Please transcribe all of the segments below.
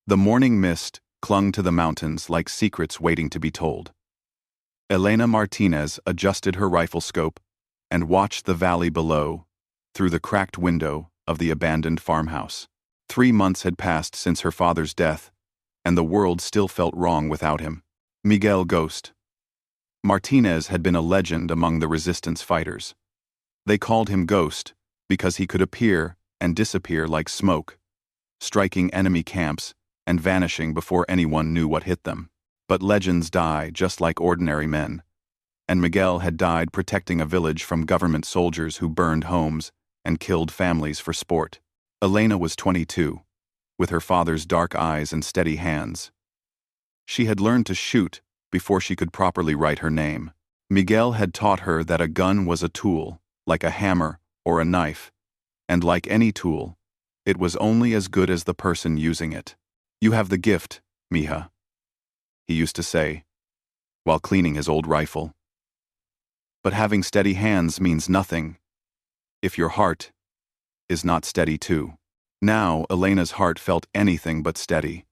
The morning mist clung to the mountains like secrets waiting to be told. Elena Martinez adjusted her rifle scope and watched the valley below through the cracked window of the abandoned farmhouse. 3 months had passed since her father's death, and the world still felt wrong without him. Miguel Ghost. Martinez had been a legend among the resistance fighters. They called him Ghost because he could appear and disappear like smoke, striking enemy camps and vanishing before anyone knew what hit them. But legends die just like ordinary men, and Miguel had died protecting a village from government soldiers who burned homes and killed families for sport. Elena was 22, with her father's dark eyes and steady hands. She had learned to shoot before she could properly write her name. Miguel had taught her that a gun was a tool, like a hammer or a knife, and like any tool, it was only as good as the person using it. "You have the gift, mija," he used to say, while cleaning his old rifle. "But having steady hands means nothing if your heart is not steady too." Now, Elena's heart felt anything but steady.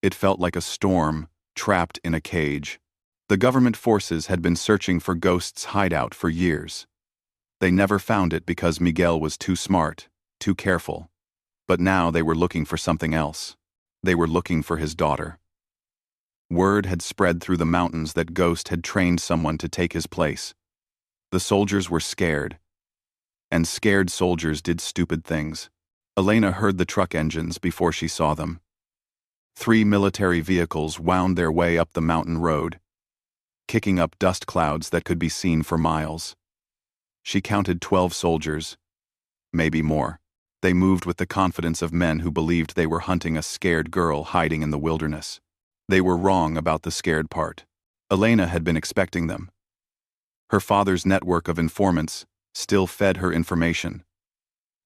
It felt like a storm trapped in a cage. The government forces had been searching for Ghost's hideout for years. They never found it because Miguel was too smart, too careful. But now they were looking for something else. They were looking for his daughter. Word had spread through the mountains that Ghost had trained someone to take his place. The soldiers were scared, and scared soldiers did stupid things. Elena heard the truck engines before she saw them. 3 military vehicles wound their way up the mountain road, kicking up dust clouds that could be seen for miles. She counted 12 soldiers, maybe more. They moved with the confidence of men who believed they were hunting a scared girl hiding in the wilderness. They were wrong about the scared part. Elena had been expecting them. Her father's network of informants still fed her information,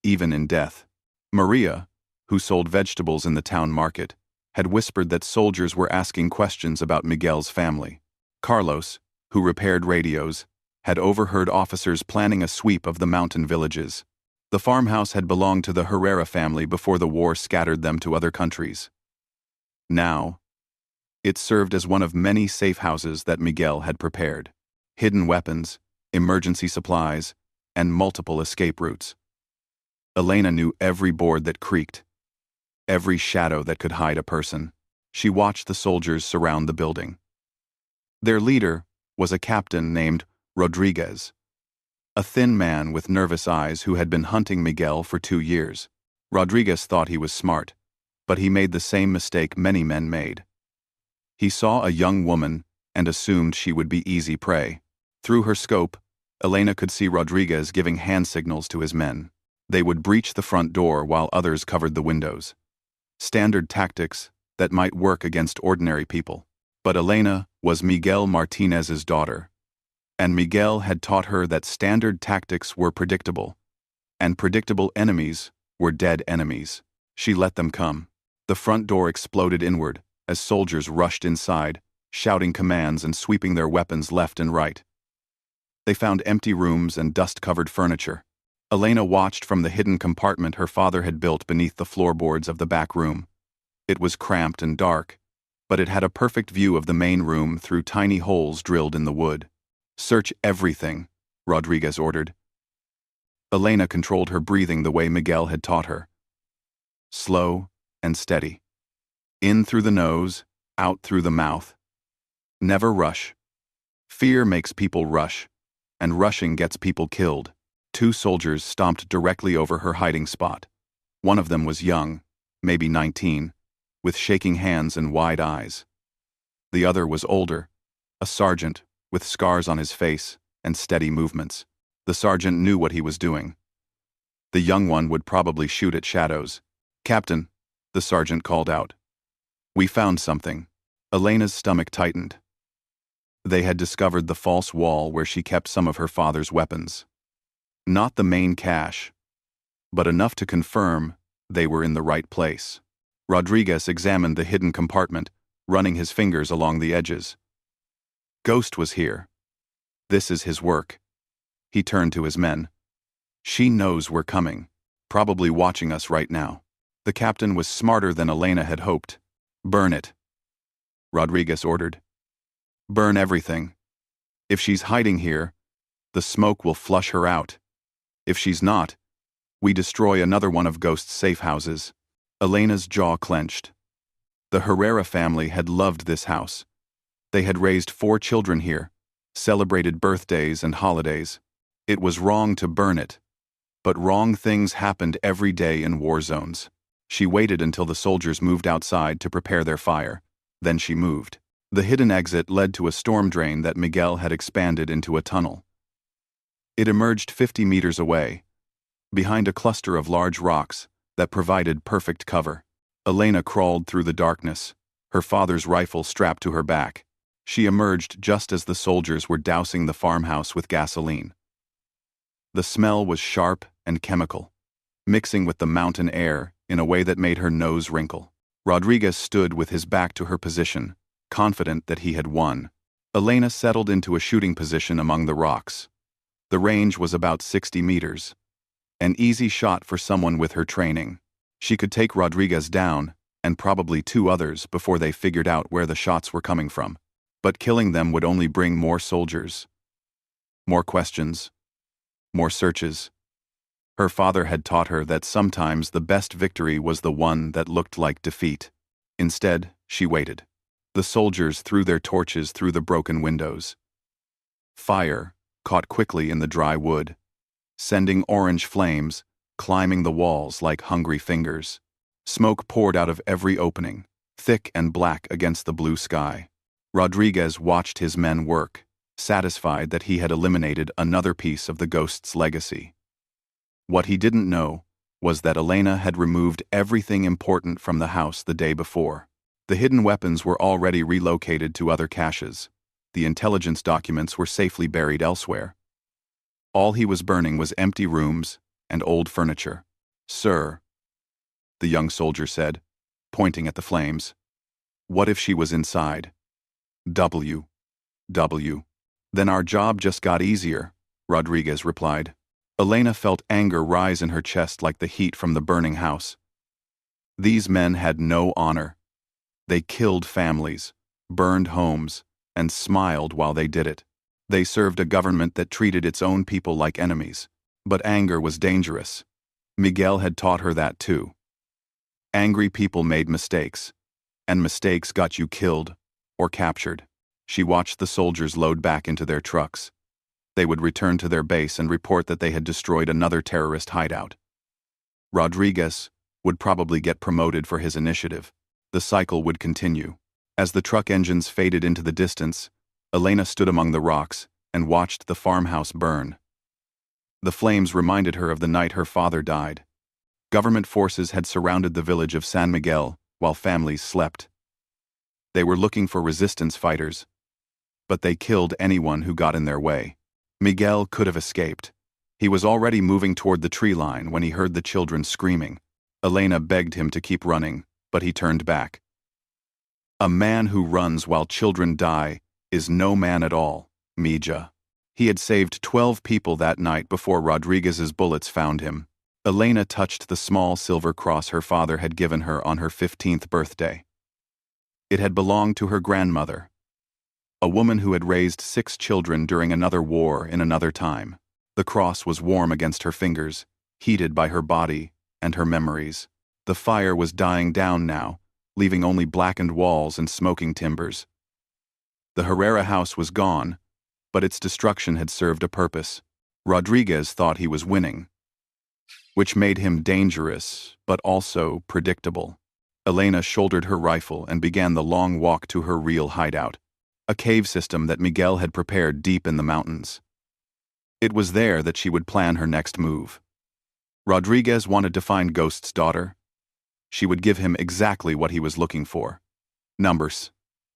even in death. Maria, who sold vegetables in the town market, had whispered that soldiers were asking questions about Miguel's family. Carlos, who repaired radios, had overheard officers planning a sweep of the mountain villages. The farmhouse had belonged to the Herrera family before the war scattered them to other countries. Now, it served as one of many safe houses that Miguel had prepared. Hidden weapons, emergency supplies, and multiple escape routes. Elena knew every board that creaked, every shadow that could hide a person. She watched the soldiers surround the building. Their leader was a captain named Rodriguez, a thin man with nervous eyes who had been hunting Miguel for 2 years. Rodriguez thought he was smart, but he made the same mistake many men made. He saw a young woman and assumed she would be easy prey. Through her scope, Elena could see Rodriguez giving hand signals to his men. They would breach the front door while others covered the windows. Standard tactics that might work against ordinary people. But Elena was Miguel Martinez's daughter, and Miguel had taught her that standard tactics were predictable, and predictable enemies were dead enemies. She let them come. The front door exploded inward as soldiers rushed inside, shouting commands and sweeping their weapons left and right. They found empty rooms and dust-covered furniture. Elena watched from the hidden compartment her father had built beneath the floorboards of the back room. It was cramped and dark, but it had a perfect view of the main room through tiny holes drilled in the wood. "Search everything," Rodriguez ordered. Elena controlled her breathing the way Miguel had taught her. Slow and steady. In through the nose, out through the mouth. Never rush. Fear makes people rush, and rushing gets people killed. 2 soldiers stomped directly over her hiding spot. One of them was young, maybe 19, with shaking hands and wide eyes. The other was older, a sergeant, with scars on his face and steady movements. The sergeant knew what he was doing. The young one would probably shoot at shadows. "Captain," the sergeant called out. "We found something." Elena's stomach tightened. They had discovered the false wall where she kept some of her father's weapons. Not the main cache, but enough to confirm they were in the right place. Rodriguez examined the hidden compartment, running his fingers along the edges. Ghost was here. This is his work. He turned to his men. "She knows we're coming, probably watching us right now. The captain was smarter than Elena had hoped. "Burn it," Rodriguez ordered. "Burn everything. If she's hiding here, the smoke will flush her out. If she's not, we destroy another one of Ghost's safe houses." Elena's jaw clenched. The Herrera family had loved this house. They had raised 4 children here, celebrated birthdays and holidays. It was wrong to burn it. But wrong things happened every day in war zones. She waited until the soldiers moved outside to prepare their fire. Then she moved. The hidden exit led to a storm drain that Miguel had expanded into a tunnel. It emerged 50 meters away, behind a cluster of large rocks that provided perfect cover. Elena crawled through the darkness, her father's rifle strapped to her back. She emerged just as the soldiers were dousing the farmhouse with gasoline. The smell was sharp and chemical, mixing with the mountain air in a way that made her nose wrinkle. Rodriguez stood with his back to her position, confident that he had won. Elena settled into a shooting position among the rocks. The range was about 60 meters. An easy shot for someone with her training. She could take Rodriguez down, and probably 2 others before they figured out where the shots were coming from. But killing them would only bring more soldiers. More questions. More searches. Her father had taught her that sometimes the best victory was the one that looked like defeat. Instead, she waited. The soldiers threw their torches through the broken windows. Fire caught quickly in the dry wood, sending orange flames climbing the walls like hungry fingers. Smoke poured out of every opening, thick and black against the blue sky. Rodriguez watched his men work, satisfied that he had eliminated another piece of the Ghost's legacy. What he didn't know was that Elena had removed everything important from the house the day before. The hidden weapons were already relocated to other caches. The intelligence documents were safely buried elsewhere. All he was burning was empty rooms and old furniture. "Sir," the young soldier said, pointing at the flames. "What if she was inside?" W. "Then our job just got easier," Rodriguez replied. Elena felt anger rise in her chest like the heat from the burning house. These men had no honor. They killed families, burned homes, and smiled while they did it. They served a government that treated its own people like enemies. But anger was dangerous. Miguel had taught her that too. Angry people made mistakes, and mistakes got you killed or captured. She watched the soldiers load back into their trucks. They would return to their base and report that they had destroyed another terrorist hideout. Rodriguez would probably get promoted for his initiative. The cycle would continue. As the truck engines faded into the distance, Elena stood among the rocks and watched the farmhouse burn. The flames reminded her of the night her father died. Government forces had surrounded the village of San Miguel while families slept. They were looking for resistance fighters, but they killed anyone who got in their way. Miguel could have escaped. He was already moving toward the tree line when he heard the children screaming. Elena begged him to keep running, but he turned back. A man who runs while children die is no man at all, Mija. He had saved 12 people that night before Rodriguez's bullets found him. Elena touched the small silver cross her father had given her on her 15th birthday. It had belonged to her grandmother, a woman who had raised 6 children during another war in another time. The cross was warm against her fingers, heated by her body and her memories. The fire was dying down now, leaving only blackened walls and smoking timbers. The Herrera house was gone, but its destruction had served a purpose. Rodriguez thought he was winning, which made him dangerous, but also predictable. Elena shouldered her rifle and began the long walk to her real hideout, a cave system that Miguel had prepared deep in the mountains. It was there that she would plan her next move. Rodriguez wanted to find Ghost's daughter. She would give him exactly what he was looking for. Numbers.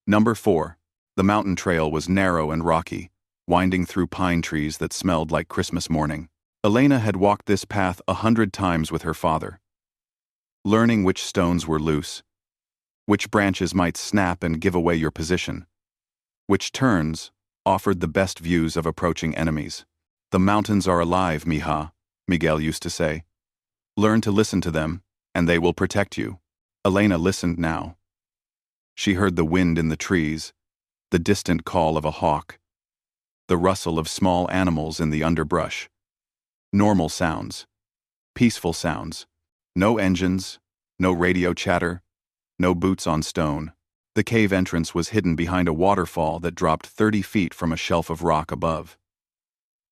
Number 4. The mountain trail was narrow and rocky, winding through pine trees that smelled like Christmas morning. Elena had walked this path 100 times with her father, learning which stones were loose, which branches might snap and give away your position, which turns offered the best views of approaching enemies. "The mountains are alive, mija," Miguel used to say. "Learn to listen to them, And they will protect you. Elena listened now. She heard the wind in the trees, the distant call of a hawk, the rustle of small animals in the underbrush. Normal sounds. Peaceful sounds. No engines, no radio chatter, no boots on stone. The cave entrance was hidden behind a waterfall that dropped 30 feet from a shelf of rock above.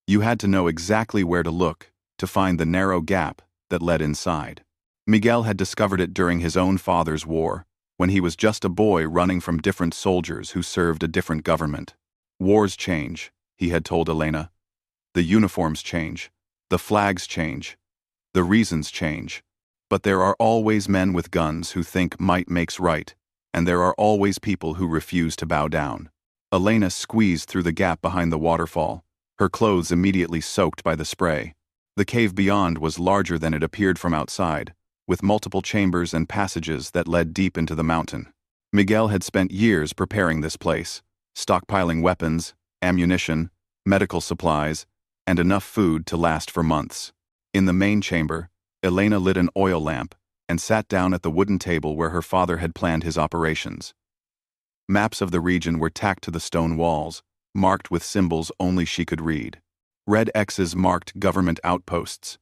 You had to know exactly where to look to find the narrow gap that led inside. Miguel had discovered it during his own father's war, when he was just a boy running from different soldiers who served a different government. Wars change, he had told Elena. The uniforms change, the flags change, the reasons change. But there are always men with guns who think might makes right, and there are always people who refuse to bow down. Elena squeezed through the gap behind the waterfall, her clothes immediately soaked by the spray. The cave beyond was larger than it appeared from outside, with multiple chambers and passages that led deep into the mountain. Miguel had spent years preparing this place, stockpiling weapons, ammunition, medical supplies, and enough food to last for months. In the main chamber, Elena lit an oil lamp and sat down at the wooden table where her father had planned his operations. Maps of the region were tacked to the stone walls, marked with symbols only she could read. Red X's marked government outposts.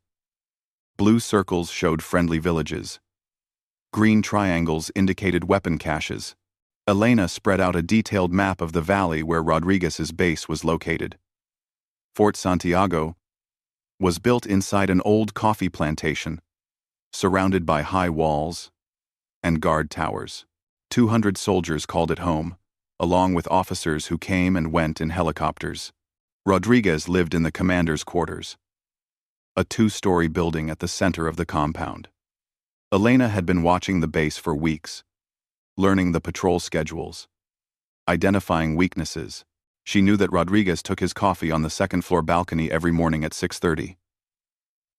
Blue circles showed friendly villages. Green triangles indicated weapon caches. Elena spread out a detailed map of the valley where Rodriguez's base was located. Fort Santiago was built inside an old coffee plantation, surrounded by high walls and guard towers. 200 soldiers called it home, along with officers who came and went in helicopters. Rodriguez lived in the commander's quarters, a 2-story building at the center of the compound. Elena had been watching the base for weeks, learning the patrol schedules, identifying weaknesses. She knew that Rodriguez took his coffee on the second-floor balcony every morning at 6:30.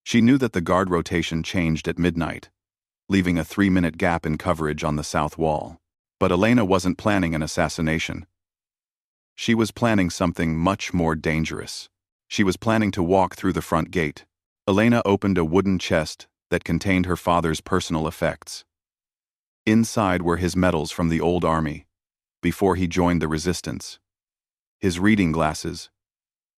She knew that the guard rotation changed at midnight, leaving a 3-minute gap in coverage on the south wall. But Elena wasn't planning an assassination. She was planning something much more dangerous. She was planning to walk through the front gate. Elena opened a wooden chest that contained her father's personal effects. Inside were his medals from the old army, before he joined the resistance. His reading glasses,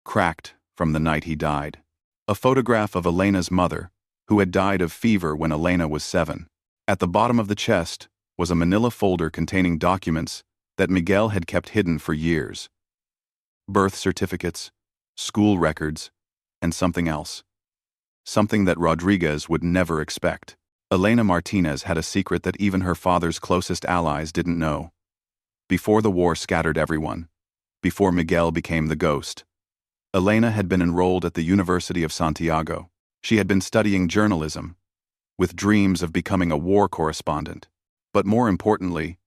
cracked from the night he died. A photograph of Elena's mother, who had died of fever when Elena was 7. At the bottom of the chest was a manila folder containing documents that Miguel had kept hidden for years. Birth certificates, school records, and something else. Something that Rodriguez would never expect. Elena Martinez had a secret that even her father's closest allies didn't know. Before the war scattered everyone, before Miguel became the ghost, Elena had been enrolled at the University of Santiago. She had been studying journalism, with dreams of becoming a war correspondent. But more importantly,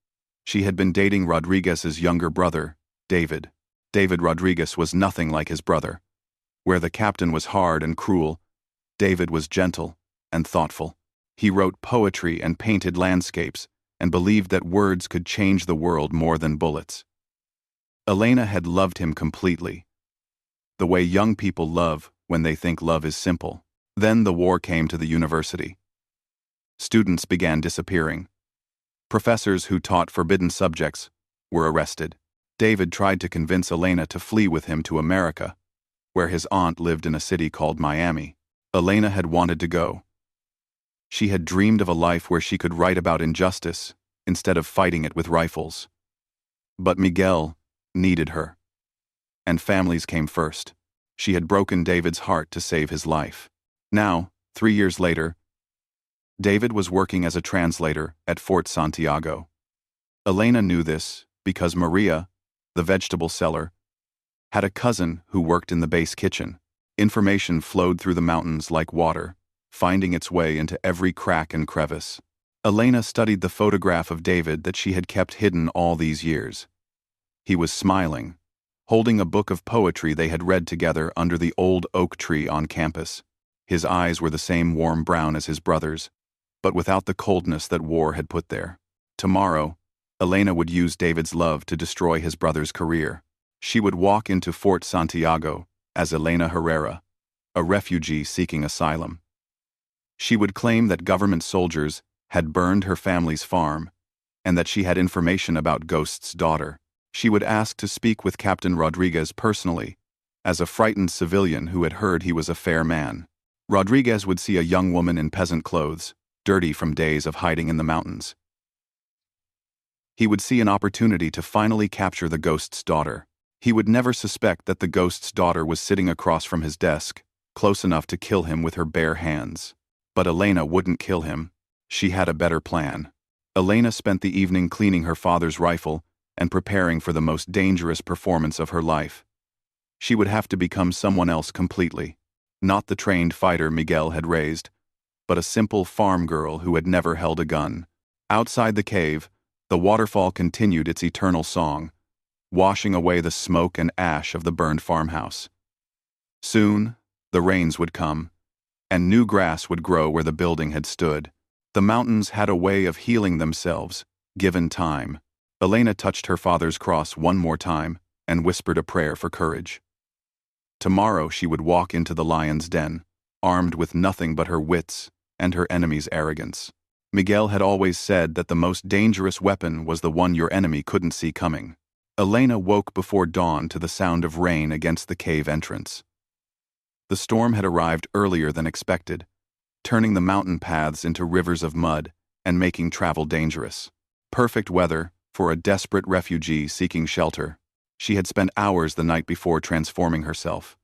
she had been dating Rodriguez's younger brother, David. David Rodriguez was nothing like his brother. Where the captain was hard and cruel, David was gentle and thoughtful. He wrote poetry and painted landscapes and believed that words could change the world more than bullets. Elena had loved him completely, the way young people love when they think love is simple. Then the war came to the university. Students began disappearing. Professors who taught forbidden subjects were arrested. David tried to convince Elena to flee with him to America, where his aunt lived in a city called Miami. Elena had wanted to go. She had dreamed of a life where she could write about injustice instead of fighting it with rifles. But Miguel needed her. And families came first. She had broken David's heart to save his life. Now, 3 years later, David was working as a translator at Fort Santiago. Elena knew this because Maria, the vegetable seller, had a cousin who worked in the base kitchen. Information flowed through the mountains like water, finding its way into every crack and crevice. Elena studied the photograph of David that she had kept hidden all these years. He was smiling, holding a book of poetry they had read together under the old oak tree on campus. His eyes were the same warm brown as his brother's, but without the coldness that war had put there. Tomorrow, Elena would use David's love to destroy his brother's career. She would walk into Fort Santiago as Elena Herrera, a refugee seeking asylum. She would claim that government soldiers had burned her family's farm, and that she had information about Ghost's daughter. She would ask to speak with Captain Rodriguez personally, as a frightened civilian who had heard he was a fair man. Rodriguez would see a young woman in peasant clothes, dirty from days of hiding in the mountains. He would see an opportunity to finally capture the Ghost's daughter. He would never suspect that the Ghost's daughter was sitting across from his desk, close enough to kill him with her bare hands. But Elena wouldn't kill him. She had a better plan. Elena spent the evening cleaning her father's rifle and preparing for the most dangerous performance of her life. She would have to become someone else completely. Not the trained fighter Miguel had raised, but a simple farm girl who had never held a gun. Outside the cave, the waterfall continued its eternal song, washing away the smoke and ash of the burned farmhouse. Soon, the rains would come, and new grass would grow where the building had stood. The mountains had a way of healing themselves, given time. Elena touched her father's cross one more time and whispered a prayer for courage. Tomorrow she would walk into the lion's den, armed with nothing but her wits and her enemy's arrogance. Miguel had always said that the most dangerous weapon was the one your enemy couldn't see coming. Elena woke before dawn to the sound of rain against the cave entrance. The storm had arrived earlier than expected, turning the mountain paths into rivers of mud and making travel dangerous. Perfect weather for a desperate refugee seeking shelter. She had spent hours the night before transforming herself.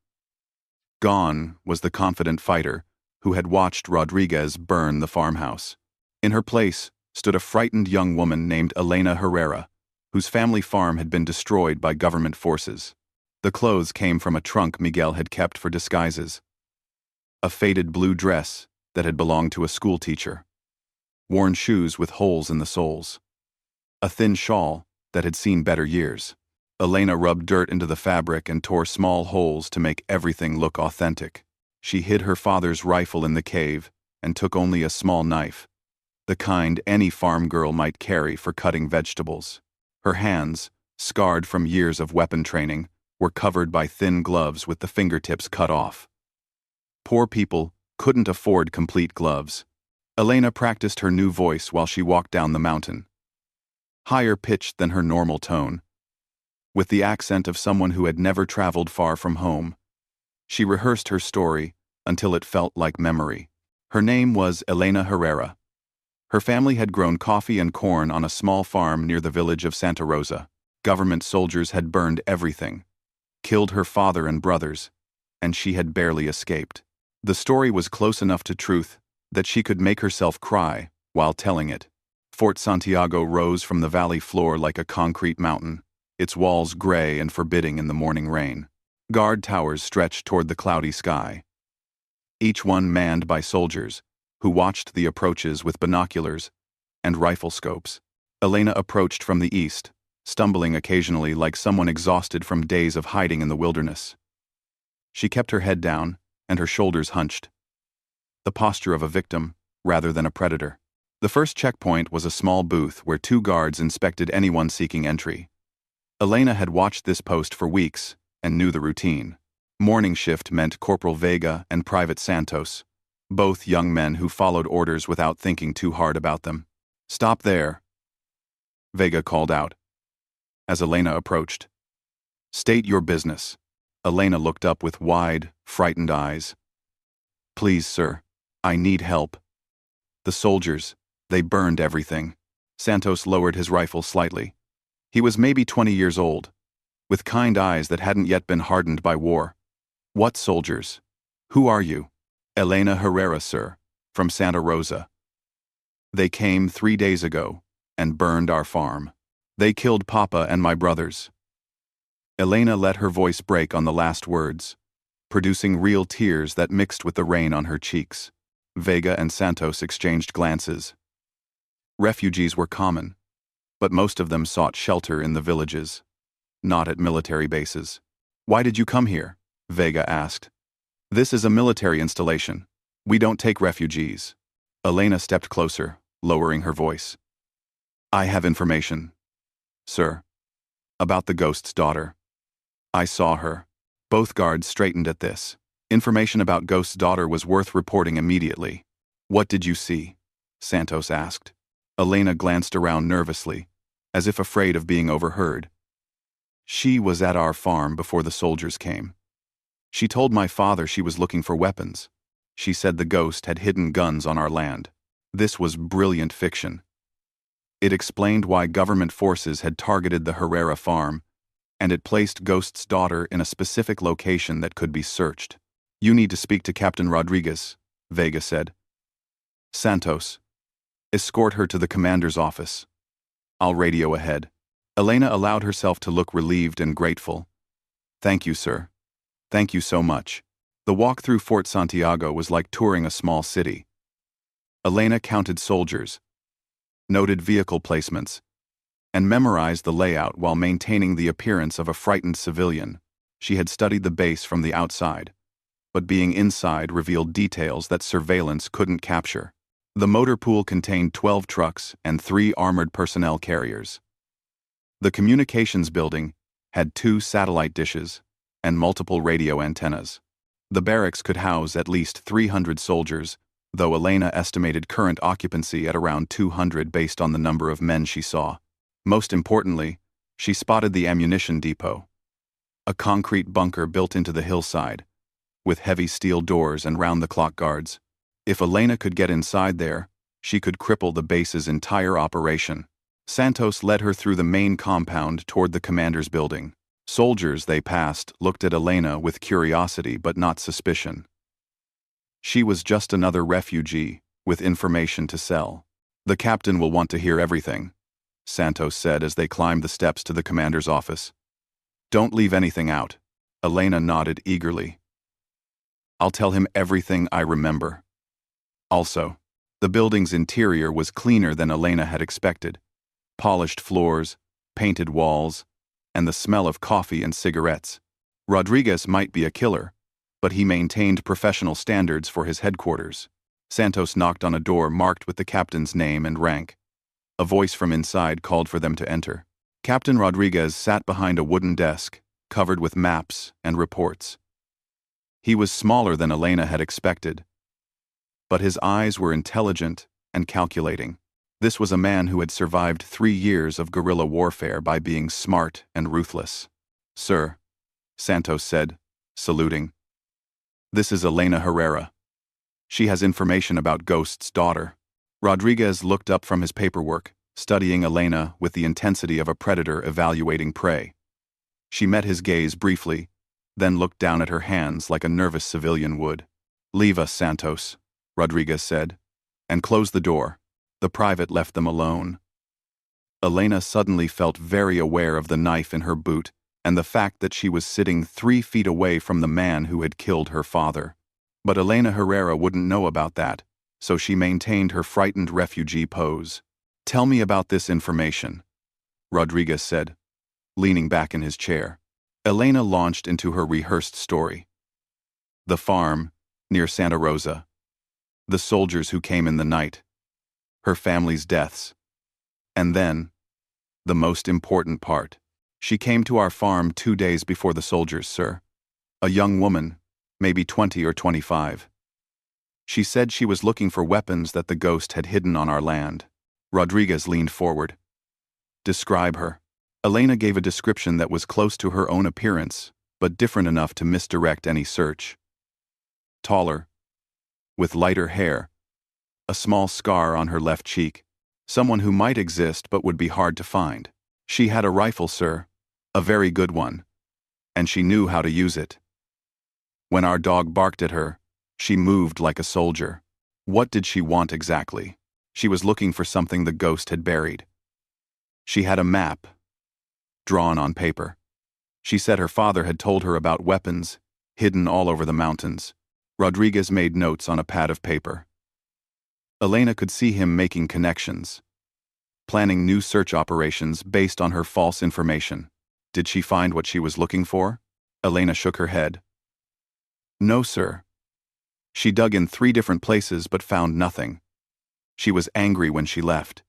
Gone was the confident fighter who had watched Rodriguez burn the farmhouse. In her place stood a frightened young woman named Elena Herrera, whose family farm had been destroyed by government forces. The clothes came from a trunk Miguel had kept for disguises. A faded blue dress that had belonged to a schoolteacher. Worn shoes with holes in the soles. A thin shawl that had seen better years. Elena rubbed dirt into the fabric and tore small holes to make everything look authentic. She hid her father's rifle in the cave and took only a small knife, the kind any farm girl might carry for cutting vegetables. Her hands, scarred from years of weapon training, were covered by thin gloves with the fingertips cut off. Poor people couldn't afford complete gloves. Elena practiced her new voice while she walked down the mountain. Higher pitched than her normal tone, with the accent of someone who had never traveled far from home. She rehearsed her story until it felt like memory. Her name was Elena Herrera. Her family had grown coffee and corn on a small farm near the village of Santa Rosa. Government soldiers had burned everything, killed her father and brothers, and she had barely escaped. The story was close enough to truth that she could make herself cry while telling it. Fort Santiago rose from the valley floor like a concrete mountain, its walls gray and forbidding in the morning rain. Guard towers stretched toward the cloudy sky, each one manned by soldiers who watched the approaches with binoculars and rifle scopes. Elena approached from the east, stumbling occasionally like someone exhausted from days of hiding in the wilderness. She kept her head down and her shoulders hunched, the posture of a victim rather than a predator. The first checkpoint was a small booth where 2 guards inspected anyone seeking entry. Elena had watched this post for weeks and knew the routine. Morning shift meant Corporal Vega and Private Santos, both young men who followed orders without thinking too hard about them. "Stop there," Vega called out, as Elena approached. "State your business." Elena looked up with wide, frightened eyes. "Please, sir, I need help. The soldiers, they burned everything." Santos lowered his rifle slightly. He was maybe 20 years old, with kind eyes that hadn't yet been hardened by war. "What soldiers? Who are you?" "Elena Herrera, sir, from Santa Rosa. They came 3 days ago and burned our farm. They killed Papa and my brothers." Elena let her voice break on the last words, producing real tears that mixed with the rain on her cheeks. Vega and Santos exchanged glances. Refugees were common, but most of them sought shelter in the villages, not at military bases. "Why did you come here?" Vega asked. "This is a military installation. We don't take refugees." Elena stepped closer, lowering her voice. "I have information, sir, about the Ghost's daughter. I saw her." Both guards straightened at this. Information about Ghost's daughter was worth reporting immediately. "What did you see?" Santos asked. Elena glanced around nervously, as if afraid of being overheard. She was at our farm before the soldiers came. She told my father she was looking for weapons. She said the ghost had hidden guns on our land. This was brilliant fiction. It explained why government forces had targeted the Herrera farm, and it placed Ghost's daughter in a specific location that could be searched. You need to speak to Captain Rodriguez, Vega said. Santos, escort her to the commander's office. I'll radio ahead. Elena allowed herself to look relieved and grateful. Thank you, sir. Thank you so much. The walk through Fort Santiago was like touring a small city. Elena counted soldiers, noted vehicle placements, and memorized the layout while maintaining the appearance of a frightened civilian. She had studied the base from the outside, but being inside revealed details that surveillance couldn't capture. The motor pool contained 12 trucks and 3 armored personnel carriers. The communications building had 2 satellite dishes and multiple radio antennas. The barracks could house at least 300 soldiers, though Elena estimated current occupancy at around 200 based on the number of men she saw. Most importantly, she spotted the ammunition depot, a concrete bunker built into the hillside, with heavy steel doors and round-the-clock guards. If Elena could get inside there, she could cripple the base's entire operation. Santos led her through the main compound toward the commander's building. Soldiers they passed looked at Elena with curiosity but not suspicion. She was just another refugee with information to sell. The captain will want to hear everything, Santos said as they climbed the steps to the commander's office. Don't leave anything out. Elena nodded eagerly. I'll tell him everything I remember. Also, the building's interior was cleaner than Elena had expected. Polished floors, painted walls, and the smell of coffee and cigarettes. Rodriguez might be a killer, but he maintained professional standards for his headquarters. Santos knocked on a door marked with the captain's name and rank. A voice from inside called for them to enter. Captain Rodriguez sat behind a wooden desk, covered with maps and reports. He was smaller than Elena had expected, but his eyes were intelligent and calculating. This was a man who had survived 3 years of guerrilla warfare by being smart and ruthless. Sir, Santos said, saluting. This is Elena Herrera. She has information about Ghost's daughter. Rodriguez looked up from his paperwork, studying Elena with the intensity of a predator evaluating prey. She met his gaze briefly, then looked down at her hands like a nervous civilian would. Leave us, Santos, Rodriguez said, and close the door. The private left them alone. Elena suddenly felt very aware of the knife in her boot and the fact that she was sitting 3 feet away from the man who had killed her father. But Elena Herrera wouldn't know about that, so she maintained her frightened refugee pose. Tell me about this information, Rodriguez said, leaning back in his chair. Elena launched into her rehearsed story. The farm, near Santa Rosa. The soldiers who came in the night. Her family's deaths. And then, the most important part. She came to our farm 2 days before the soldiers, sir. A young woman, maybe 20 or 25. She said she was looking for weapons that the ghost had hidden on our land. Rodriguez leaned forward. Describe her. Elena gave a description that was close to her own appearance, but different enough to misdirect any search. Taller, with lighter hair, a small scar on her left cheek, someone who might exist but would be hard to find. She had a rifle, sir, a very good one, and she knew how to use it. When our dog barked at her, she moved like a soldier. What did she want exactly? She was looking for something the ghost had buried. She had a map, drawn on paper. She said her father had told her about weapons, hidden all over the mountains. Rodriguez made notes on a pad of paper. Elena could see him making connections, planning new search operations based on her false information. Did she find what she was looking for? Elena shook her head. No, sir. She dug in 3 different places but found nothing. She was angry when she left.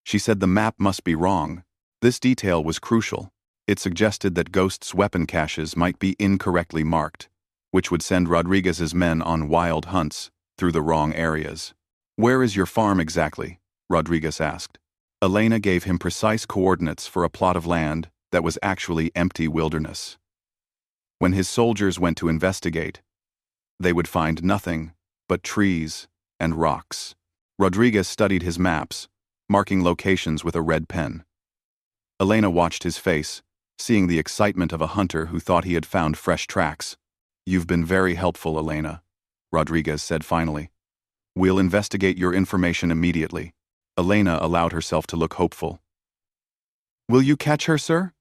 She said the map must be wrong. This detail was crucial. It suggested that Ghost's weapon caches might be incorrectly marked, which would send Rodriguez's men on wild hunts through the wrong areas. Where is your farm exactly? Rodriguez asked. Elena gave him precise coordinates for a plot of land that was actually empty wilderness. When his soldiers went to investigate, they would find nothing but trees and rocks. Rodriguez studied his maps, marking locations with a red pen. Elena watched his face, seeing the excitement of a hunter who thought he had found fresh tracks. You've been very helpful, Elena, Rodriguez said finally. We'll investigate your information immediately. Elena allowed herself to look hopeful. Will you catch her, sir?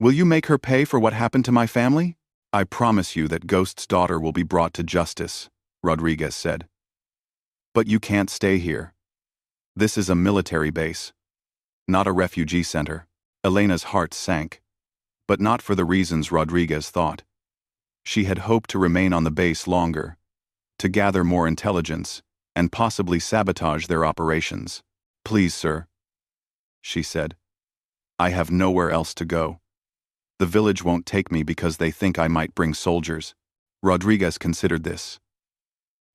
Will you make her pay for what happened to my family? I promise you that Ghost's daughter will be brought to justice, Rodriguez said. But you can't stay here. This is a military base, not a refugee center. Elena's heart sank, but not for the reasons Rodriguez thought. She had hoped to remain on the base longer, to gather more intelligence, and possibly sabotage their operations. Please, sir, she said. I have nowhere else to go. The village won't take me because they think I might bring soldiers. Rodriguez considered this.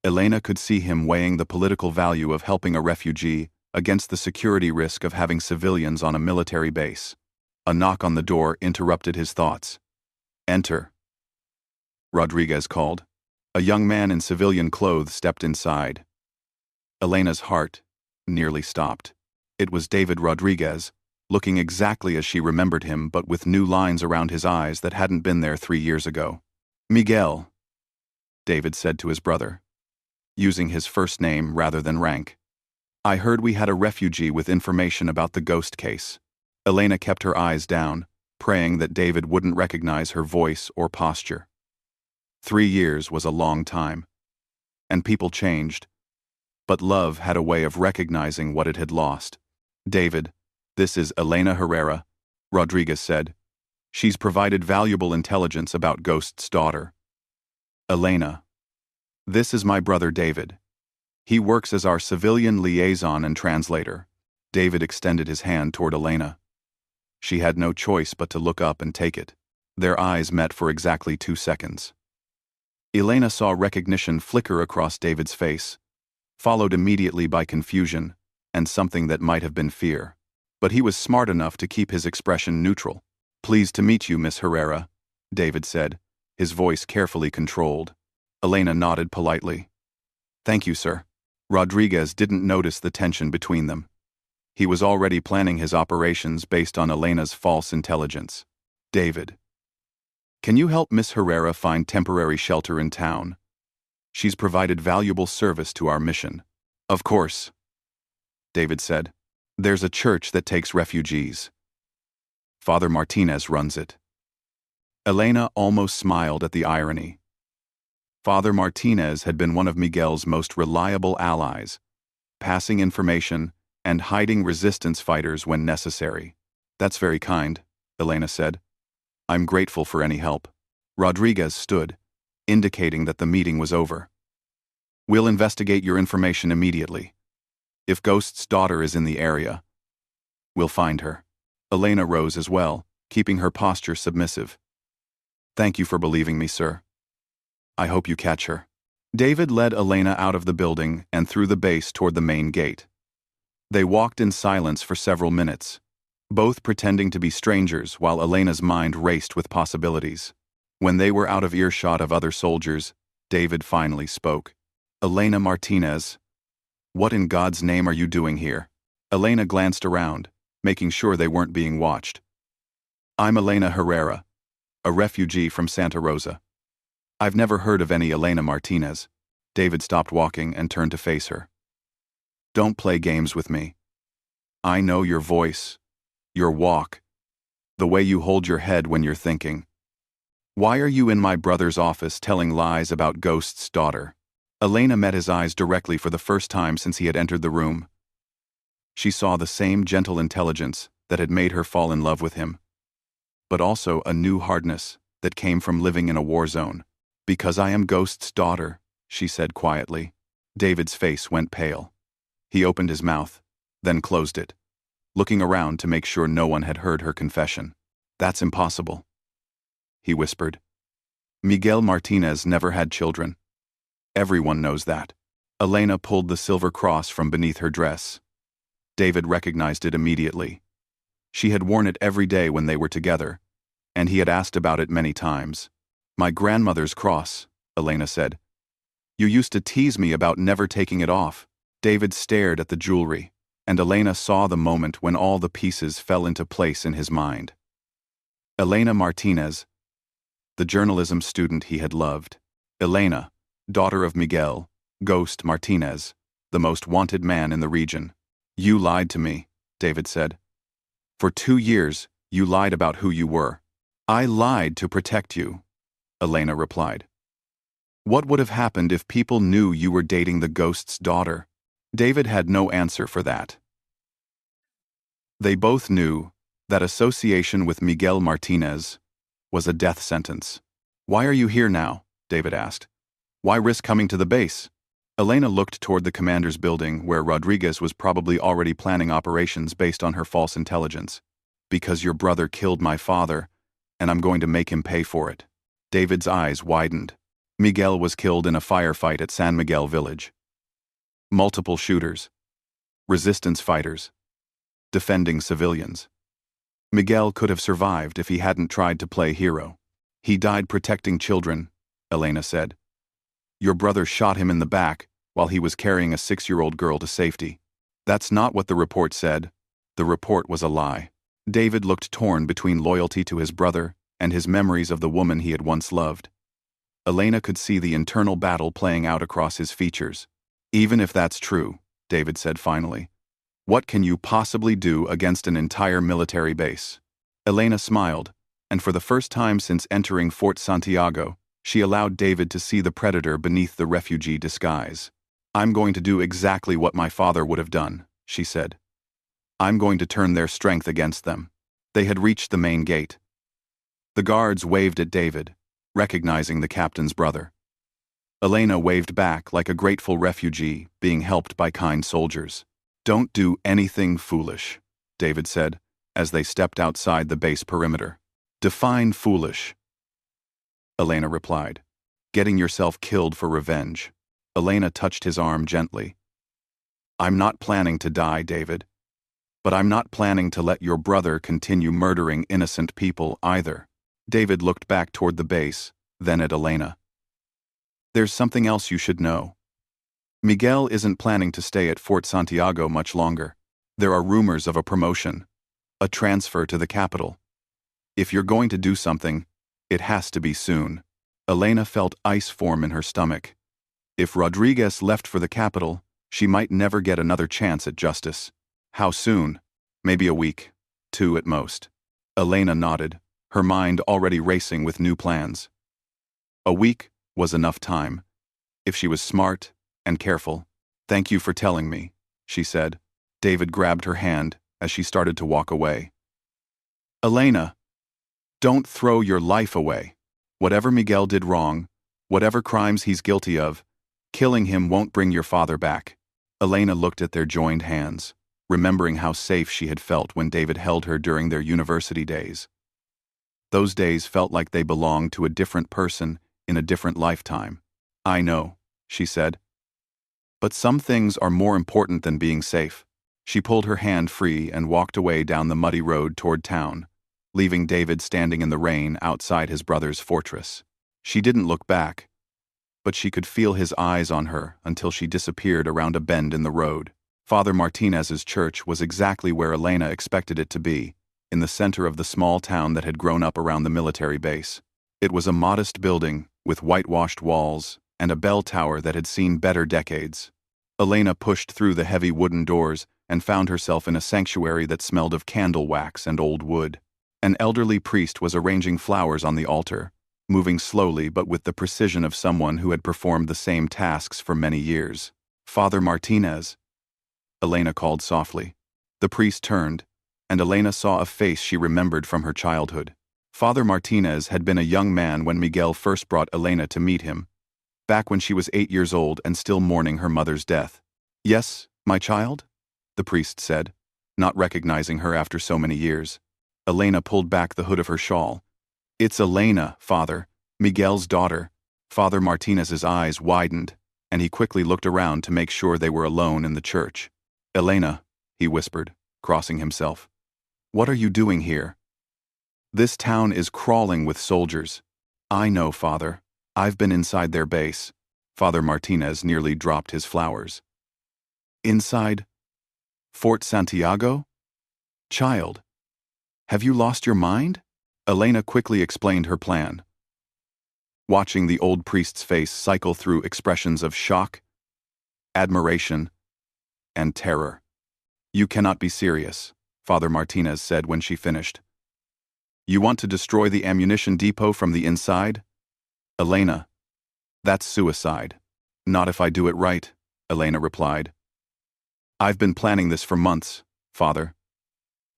Elena could see him weighing the political value of helping a refugee against the security risk of having civilians on a military base. A knock on the door interrupted his thoughts. Enter, Rodriguez called. A young man in civilian clothes stepped inside. Elena's heart nearly stopped. It was David Rodriguez, looking exactly as she remembered him but with new lines around his eyes that hadn't been there 3 years ago. Miguel, David said to his brother, using his first name rather than rank. I heard we had a refugee with information about the ghost case. Elena kept her eyes down, praying that David wouldn't recognize her voice or posture. 3 years was a long time, and people changed, but love had a way of recognizing what it had lost. David, this is Elena Herrera, Rodriguez said. She's provided valuable intelligence about Ghost's daughter. Elena, this is my brother David. He works as our civilian liaison and translator. David extended his hand toward Elena. She had no choice but to look up and take it. Their eyes met for exactly 2 seconds. Elena saw recognition flicker across David's face, followed immediately by confusion and something that might have been fear. But he was smart enough to keep his expression neutral. Pleased to meet you, Miss Herrera, David said, his voice carefully controlled. Elena nodded politely. Thank you, sir. Rodriguez didn't notice the tension between them. He was already planning his operations based on Elena's false intelligence. David, can you help Miss Herrera find temporary shelter in town? She's provided valuable service to our mission. Of course, David said. There's a church that takes refugees. Father Martinez runs it. Elena almost smiled at the irony. Father Martinez had been one of Miguel's most reliable allies, passing information and hiding resistance fighters when necessary. That's very kind, Elena said. I'm grateful for any help. Rodriguez stood, indicating that the meeting was over. We'll investigate your information immediately. If Ghost's daughter is in the area, we'll find her. Elena rose as well, keeping her posture submissive. Thank you for believing me, sir. I hope you catch her. David led Elena out of the building and through the base toward the main gate. They walked in silence for several minutes, both pretending to be strangers while Elena's mind raced with possibilities. When they were out of earshot of other soldiers, David finally spoke. Elena Martinez, what in God's name are you doing here? Elena glanced around, making sure they weren't being watched. I'm Elena Herrera, a refugee from Santa Rosa. I've never heard of any Elena Martinez. David stopped walking and turned to face her. Don't play games with me. I know your voice, your walk, the way you hold your head when you're thinking. Why are you in my brother's office telling lies about Ghost's daughter? Elena met his eyes directly for the first time since he had entered the room. She saw the same gentle intelligence that had made her fall in love with him, but also a new hardness that came from living in a war zone. Because I am Ghost's daughter, she said quietly. David's face went pale. He opened his mouth, then closed it, looking around to make sure no one had heard her confession. That's impossible, he whispered. Miguel Martinez never had children. Everyone knows that. Elena pulled the silver cross from beneath her dress. David recognized it immediately. She had worn it every day when they were together, and he had asked about it many times. "My grandmother's cross," Elena said. "You used to tease me about never taking it off." David stared at the jewelry, and Elena saw the moment when all the pieces fell into place in his mind. Elena Martinez, the journalism student he had loved. Elena, daughter of Miguel, Ghost Martinez, the most wanted man in the region. "You lied to me," David said. "For 2 years, you lied about who you were." "I lied to protect you," Elena replied. "What would have happened if people knew you were dating the Ghost's daughter?" David had no answer for that. They both knew that association with Miguel Martinez was a death sentence. "Why are you here now?" David asked. "Why risk coming to the base?" Elena looked toward the commander's building, where Rodriguez was probably already planning operations based on her false intelligence. "Because your brother killed my father, and I'm going to make him pay for it." David's eyes widened. Miguel was killed in a firefight at San Miguel village. Multiple shooters. Resistance fighters. Defending civilians. Miguel could have survived if he hadn't tried to play hero. "He died protecting children," Elena said. "Your brother shot him in the back while he was carrying a 6-year-old girl to safety." "That's not what the report said." The report was a lie. David looked torn between loyalty to his brother and his memories of the woman he had once loved. Elena could see the internal battle playing out across his features. "Even if that's true," David said finally, "what can you possibly do against an entire military base?" Elena smiled, and for the first time since entering Fort Santiago, she allowed David to see the predator beneath the refugee disguise. "I'm going to do exactly what my father would have done," she said. "I'm going to turn their strength against them." They had reached the main gate. The guards waved at David, recognizing the captain's brother. Elena waved back like a grateful refugee being helped by kind soldiers. "Don't do anything foolish," David said, as they stepped outside the base perimeter. "Define foolish," Elena replied. "Getting yourself killed for revenge." Elena touched his arm gently. "I'm not planning to die, David. But I'm not planning to let your brother continue murdering innocent people either." David looked back toward the base, then at Elena. "There's something else you should know. Miguel isn't planning to stay at Fort Santiago much longer. There are rumors of a promotion, a transfer to the capital. If you're going to do something, it has to be soon." Elena felt ice form in her stomach. If Rodriguez left for the capital, she might never get another chance at justice. How soon? Maybe a week, 2 at most. Elena nodded, her mind already racing with new plans. A week was enough time, if she was smart and careful. "Thank you for telling me," she said. David grabbed her hand as she started to walk away. "Elena, don't throw your life away. Whatever Miguel did wrong, whatever crimes he's guilty of, killing him won't bring your father back." Elena looked at their joined hands, remembering how safe she had felt when David held her during their university days. Those days felt like they belonged to a different person in a different lifetime. "I know," she said. "But some things are more important than being safe." She pulled her hand free and walked away down the muddy road toward town, leaving David standing in the rain outside his brother's fortress. She didn't look back, but she could feel his eyes on her until she disappeared around a bend in the road. Father Martinez's church was exactly where Elena expected it to be, in the center of the small town that had grown up around the military base. It was a modest building with whitewashed walls and a bell tower that had seen better decades. Elena pushed through the heavy wooden doors and found herself in a sanctuary that smelled of candle wax and old wood. An elderly priest was arranging flowers on the altar, moving slowly but with the precision of someone who had performed the same tasks for many years. "Father Martinez," Elena called softly. The priest turned, and Elena saw a face she remembered from her childhood. Father Martinez had been a young man when Miguel first brought Elena to meet him, back when she was 8 years old and still mourning her mother's death. "Yes, my child?" the priest said, not recognizing her after so many years. Elena pulled back the hood of her shawl. "It's Elena, Father, Miguel's daughter." Father Martinez's eyes widened, and he quickly looked around to make sure they were alone in the church. "Elena," he whispered, crossing himself. "What are you doing here? This town is crawling with soldiers." "I know, Father. I've been inside their base." Father Martinez nearly dropped his flowers. "Inside Fort Santiago? Child, have you lost your mind?" Elena quickly explained her plan, watching the old priest's face cycle through expressions of shock, admiration, and terror. "You cannot be serious," Father Martinez said when she finished. "You want to destroy the ammunition depot from the inside? Elena, that's suicide." "Not if I do it right," Elena replied. "I've been planning this for months, Father.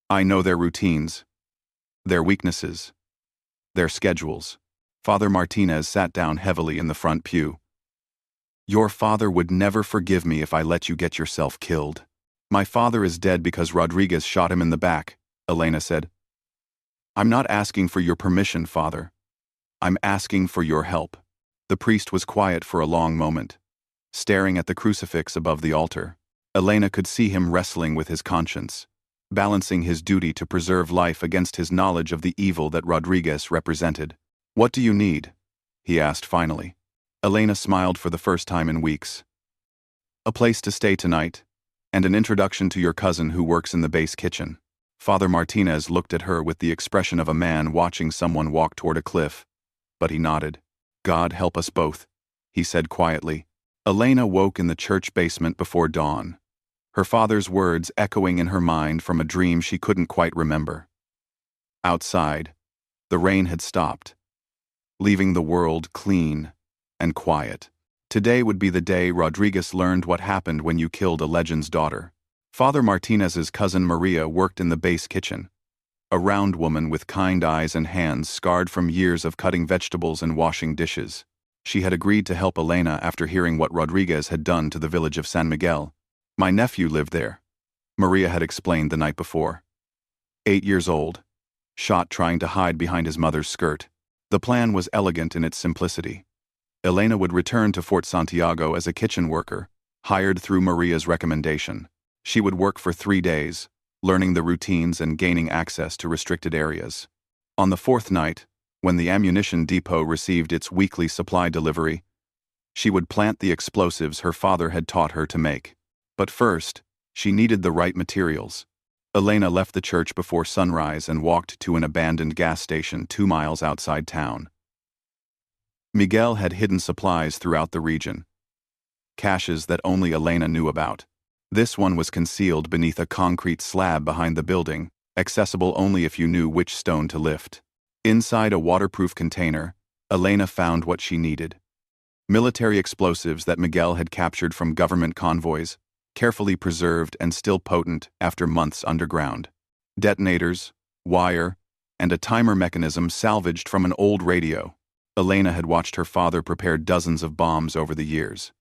I know their routines, their weaknesses, their schedules." Father Martinez sat down heavily in the front pew. "Your father would never forgive me if I let you get yourself killed." "My father is dead because Rodriguez shot him in the back," Elena said. "I'm not asking for your permission, Father. I'm asking for your help." The priest was quiet for a long moment, staring at the crucifix above the altar. Elena could see him wrestling with his conscience, balancing his duty to preserve life against his knowledge of the evil that Rodriguez represented. "What do you need?" he asked finally. Elena smiled for the first time in weeks. "A place to stay tonight, and an introduction to your cousin who works in the base kitchen." Father Martinez looked at her with the expression of a man watching someone walk toward a cliff, but he nodded. "God help us both," he said quietly. Elena woke in the church basement before dawn, her father's words echoing in her mind from a dream she couldn't quite remember. Outside, the rain had stopped, leaving the world clean and quiet. Today would be the day Rodriguez learned what happened when you killed a legend's daughter. Father Martinez's cousin Maria worked in the base kitchen, a round woman with kind eyes and hands scarred from years of cutting vegetables and washing dishes. She had agreed to help Elena after hearing what Rodriguez had done to the village of San Miguel. "My nephew lived there," Maria had explained the night before. 8 years old, shot trying to hide behind his mother's skirt. The plan was elegant in its simplicity. Elena would return to Fort Santiago as a kitchen worker, hired through Maria's recommendation. She would work for 3 days, learning the routines and gaining access to restricted areas. On the 4th night, when the ammunition depot received its weekly supply delivery, she would plant the explosives her father had taught her to make. But first, she needed the right materials. Elena left the church before sunrise and walked to an abandoned gas station 2 miles outside town. Miguel had hidden supplies throughout the region, caches that only Elena knew about. This one was concealed beneath a concrete slab behind the building, accessible only if you knew which stone to lift. Inside a waterproof container, Elena found what she needed: military explosives that Miguel had captured from government convoys, carefully preserved and still potent after months underground. Detonators, wire, and a timer mechanism salvaged from an old radio. Elena had watched her father prepare dozens of bombs over the years.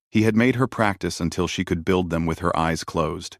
He had made her practice until she could build them with her eyes closed,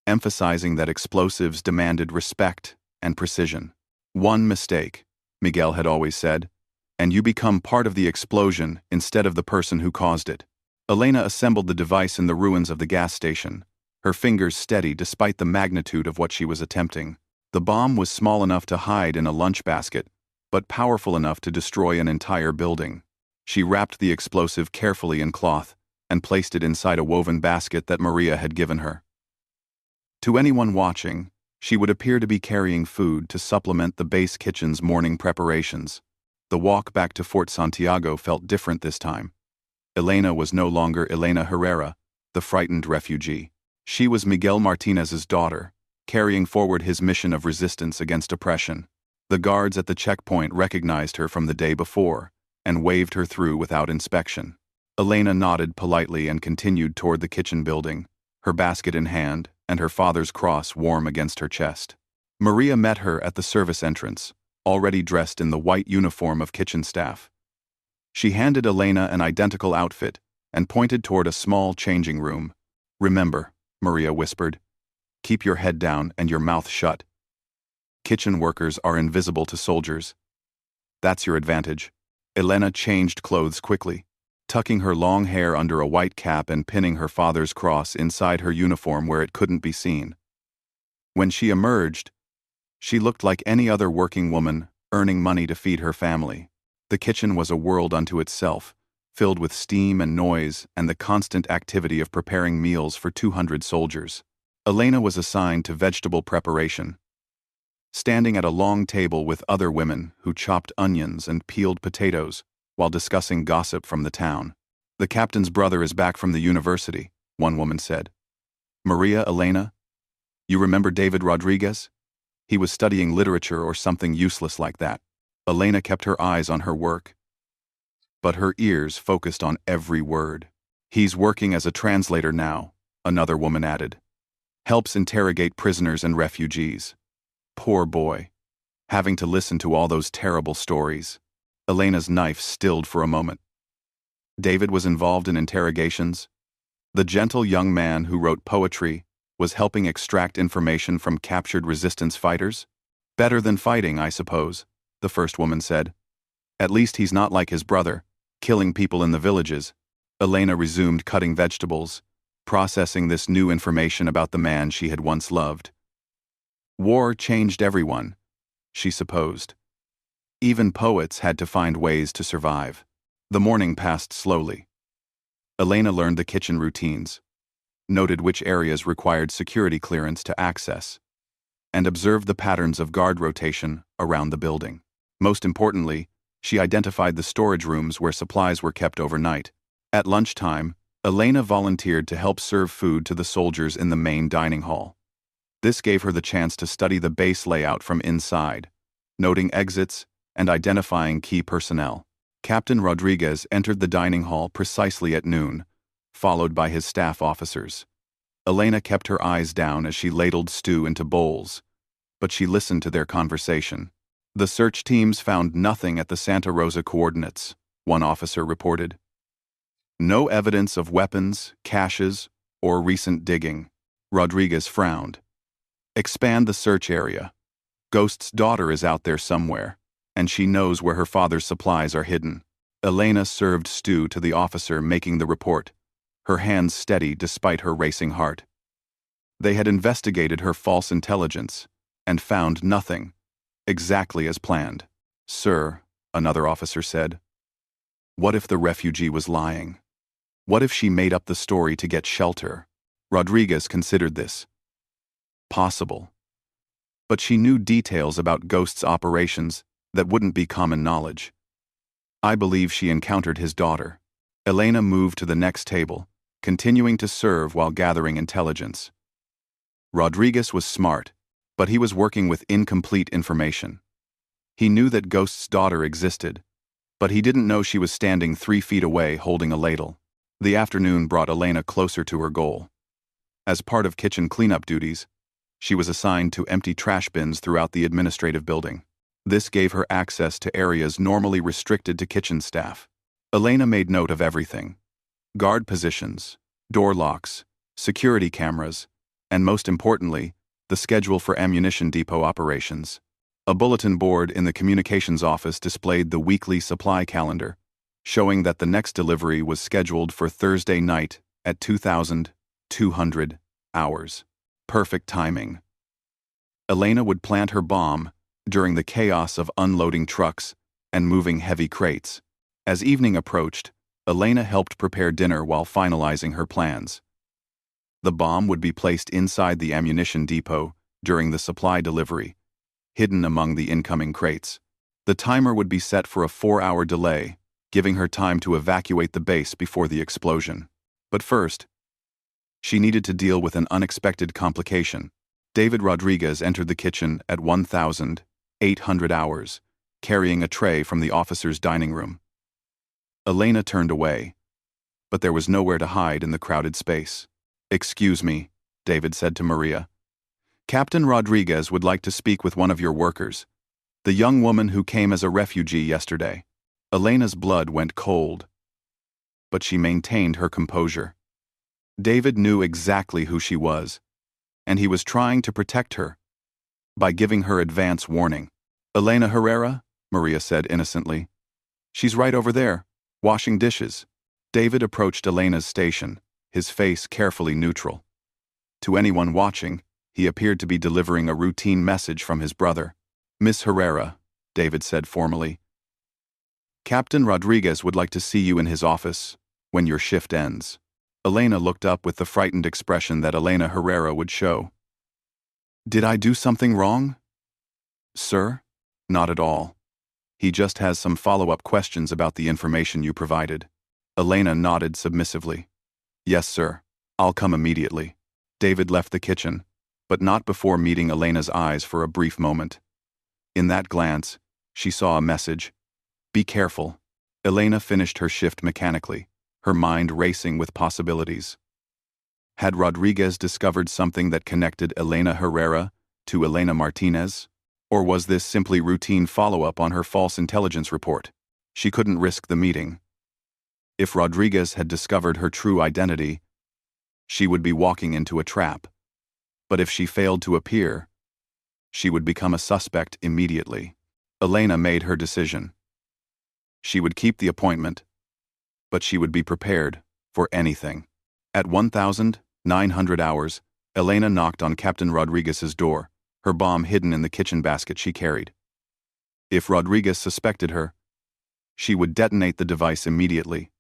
emphasizing that explosives demanded respect and precision. "One mistake," Miguel had always said, "and you become part of the explosion instead of the person who caused it." Elena assembled the device in the ruins of the gas station, her fingers steady despite the magnitude of what she was attempting. The bomb was small enough to hide in a lunch basket, but powerful enough to destroy an entire building. She wrapped the explosive carefully in cloth and placed it inside a woven basket that Maria had given her. To anyone watching, she would appear to be carrying food to supplement the base kitchen's morning preparations. The walk back to Fort Santiago felt different this time. Elena was no longer Elena Herrera, the frightened refugee. She was Miguel Martinez's daughter, carrying forward his mission of resistance against oppression. The guards at the checkpoint recognized her from the day before and waved her through without inspection. Elena nodded politely and continued toward the kitchen building, her basket in hand and her father's cross warm against her chest. Maria met her at the service entrance, already dressed in the white uniform of kitchen staff. She handed Elena an identical outfit and pointed toward a small changing room. "Remember," Maria whispered, "keep your head down and your mouth shut. Kitchen workers are invisible to soldiers. That's your advantage." Elena changed clothes quickly, tucking her long hair under a white cap and pinning her father's cross inside her uniform where it couldn't be seen. When she emerged, she looked like any other working woman, earning money to feed her family. The kitchen was a world unto itself, filled with steam and noise and the constant activity of preparing meals for 200 soldiers. Elena was assigned to vegetable preparation, standing at a long table with other women who chopped onions and peeled potatoes while discussing gossip from the town. "The captain's brother is back from the university," one woman said. "Maria, Elena, you remember David Rodriguez? He was studying literature or something useless like that." Elena kept her eyes on her work, but her ears focused on every word. "He's working as a translator now," another woman added. "Helps interrogate prisoners and refugees. Poor boy, having to listen to all those terrible stories." Elena's knife stilled for a moment. David was involved in interrogations. The gentle young man who wrote poetry was helping extract information from captured resistance fighters? "Better than fighting, I suppose," the first woman said. "At least he's not like his brother, killing people in the villages." Elena resumed cutting vegetables, processing this new information about the man she had once loved. War changed everyone, she supposed. Even poets had to find ways to survive. The morning passed slowly. Elena learned the kitchen routines, noted which areas required security clearance to access, and observed the patterns of guard rotation around the building. Most importantly, she identified the storage rooms where supplies were kept overnight. At lunchtime, Elena volunteered to help serve food to the soldiers in the main dining hall. This gave her the chance to study the base layout from inside, noting exits and identifying key personnel. Captain Rodriguez entered the dining hall precisely at noon, followed by his staff officers. Elena kept her eyes down as she ladled stew into bowls, but she listened to their conversation. "The search teams found nothing at the Santa Rosa coordinates," one officer reported. "No evidence of weapons, caches, or recent digging." Rodriguez frowned. "Expand the search area. Ghost's daughter is out there somewhere, and she knows where her father's supplies are hidden." Elena served stew to the officer making the report, her hands steady despite her racing heart. They had investigated her false intelligence and found nothing, exactly as planned. "Sir," another officer said, "what if the refugee was lying? What if she made up the story to get shelter?" Rodriguez considered this. Possible. But she knew details about Ghost's operations that wouldn't be common knowledge. "I believe she encountered his daughter." Elena moved to the next table, continuing to serve while gathering intelligence. Rodriguez was smart, but he was working with incomplete information. He knew that Ghost's daughter existed, but he didn't know she was standing 3 feet away holding a ladle. The afternoon brought Elena closer to her goal. As part of kitchen cleanup duties, she was assigned to empty trash bins throughout the administrative building. This gave her access to areas normally restricted to kitchen staff. Elena made note of everything: guard positions, door locks, security cameras, and most importantly, the schedule for ammunition depot operations. A bulletin board in the communications office displayed the weekly supply calendar, showing that the next delivery was scheduled for Thursday night at 2,200 hours. Perfect timing. Elena would plant her bomb during the chaos of unloading trucks and moving heavy crates. As evening approached, Elena helped prepare dinner while finalizing her plans. The bomb would be placed inside the ammunition depot during the supply delivery, hidden among the incoming crates. The timer would be set for a 4-hour delay, giving her time to evacuate the base before the explosion. But first, she needed to deal with an unexpected complication. David Rodriguez entered the kitchen at 1,800 hours, carrying a tray from the officer's dining room. Elena turned away, but there was nowhere to hide in the crowded space. "Excuse me," David said to Maria. "Captain Rodriguez would like to speak with one of your workers, the young woman who came as a refugee yesterday." Elena's blood went cold, but she maintained her composure. David knew exactly who she was, and he was trying to protect her by giving her advance warning. "Elena Herrera?" Maria said innocently. "She's right over there, washing dishes." David approached Elena's station, his face carefully neutral. To anyone watching, he appeared to be delivering a routine message from his brother. "Miss Herrera," David said formally, "Captain Rodriguez would like to see you in his office when your shift ends." Elena looked up with the frightened expression that Elena Herrera would show. "Did I do something wrong?" "Sir? Not at all. He just has some follow-up questions about the information you provided." Elena nodded submissively. "Yes, sir. I'll come immediately." David left the kitchen, but not before meeting Elena's eyes for a brief moment. In that glance, she saw a message. "Be careful." Elena finished her shift mechanically, her mind racing with possibilities. Had Rodriguez discovered something that connected Elena Herrera to Elena Martinez? Or was this simply routine follow-up on her false intelligence report? She couldn't risk the meeting. If Rodriguez had discovered her true identity, she would be walking into a trap. But if she failed to appear, she would become a suspect immediately. Elena made her decision. She would keep the appointment, but she would be prepared for anything. At 1,900 hours, Elena knocked on Captain Rodriguez's door, her bomb hidden in the kitchen basket she carried. If Rodriguez suspected her, she would detonate the device immediately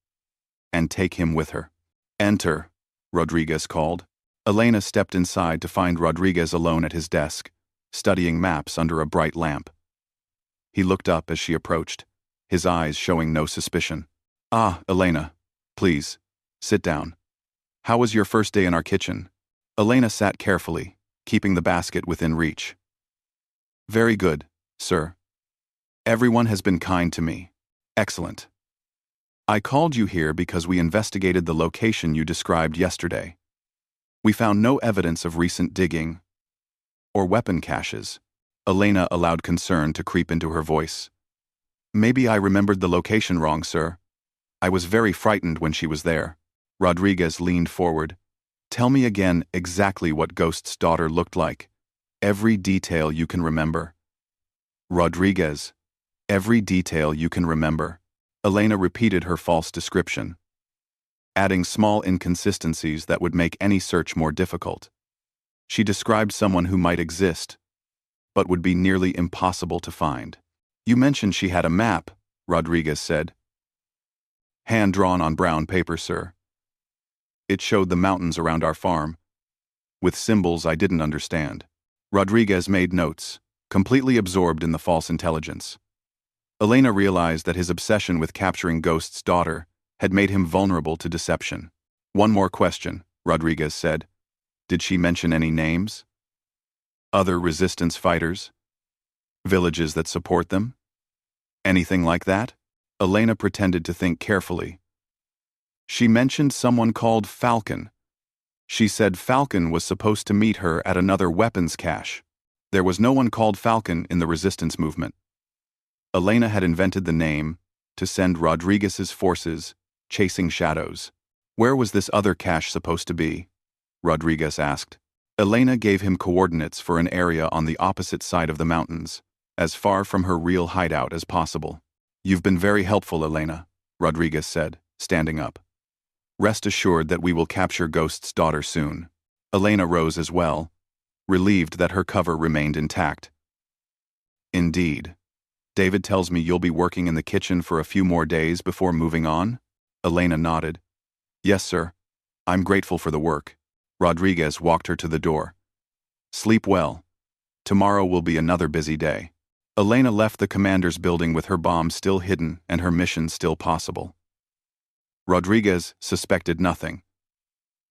and take him with her. "Enter," Rodriguez called. Elena stepped inside to find Rodriguez alone at his desk, studying maps under a bright lamp. He looked up as she approached, his eyes showing no suspicion. "Ah, Elena, please, sit down. How was your first day in our kitchen?" Elena sat carefully, keeping the basket within reach. "Very good, sir. Everyone has been kind to me. Excellent. I called you here because we investigated the location you described yesterday. We found no evidence of recent digging or weapon caches." Elena allowed concern to creep into her voice. "Maybe I remembered the location wrong, sir. I was very frightened when she was there." Rodriguez leaned forward. "Tell me again exactly what Ghost's daughter looked like. Every detail you can remember." "Rodriguez, every detail you can remember." Elena repeated her false description, adding small inconsistencies that would make any search more difficult. She described someone who might exist, but would be nearly impossible to find. "You mentioned she had a map," Rodriguez said. "Hand-drawn on brown paper, sir. It showed the mountains around our farm, with symbols I didn't understand." Rodriguez made notes, completely absorbed in the false intelligence. Elena realized that his obsession with capturing Ghost's daughter had made him vulnerable to deception. "One more question," Rodriguez said. "Did she mention any names? Other resistance fighters? Villages that support them? Anything like that?" Elena pretended to think carefully. "She mentioned someone called Falcon. She said Falcon was supposed to meet her at another weapons cache. There was no one called Falcon in the resistance movement." Elena had invented the name to send Rodriguez's forces chasing shadows. "Where was this other cache supposed to be?" Rodriguez asked. Elena gave him coordinates for an area on the opposite side of the mountains, as far from her real hideout as possible. "You've been very helpful, Elena," Rodriguez said, standing up. "Rest assured that we will capture Ghost's daughter soon." Elena rose as well, relieved that her cover remained intact. "Indeed. David tells me you'll be working in the kitchen for a few more days before moving on?" Elena nodded. "Yes, sir. I'm grateful for the work." Rodriguez walked her to the door. "Sleep well. Tomorrow will be another busy day." Elena left the commander's building with her bomb still hidden and her mission still possible. Rodriguez suspected nothing,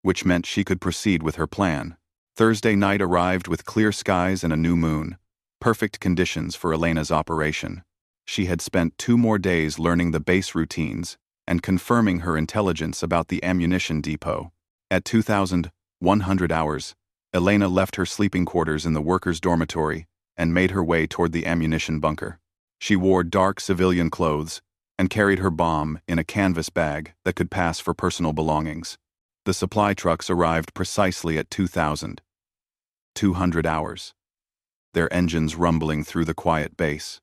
which meant she could proceed with her plan. Thursday night arrived with clear skies and a new moon, perfect conditions for Elena's operation. She had spent 2 more days learning the base routines and confirming her intelligence about the ammunition depot. At 2,100 hours, Elena left her sleeping quarters in the workers' dormitory and made her way toward the ammunition bunker. She wore dark civilian clothes and carried her bomb in a canvas bag that could pass for personal belongings. The supply trucks arrived precisely at 2,200 hours, their engines rumbling through the quiet base.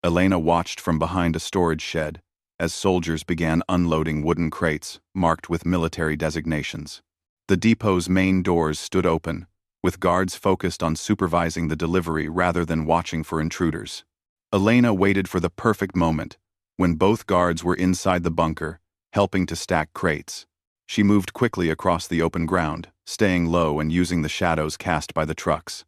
Elena watched from behind a storage shed as soldiers began unloading wooden crates marked with military designations. The depot's main doors stood open, with guards focused on supervising the delivery rather than watching for intruders. Elena waited for the perfect moment, when both guards were inside the bunker, helping to stack crates. She moved quickly across the open ground, staying low and using the shadows cast by the trucks.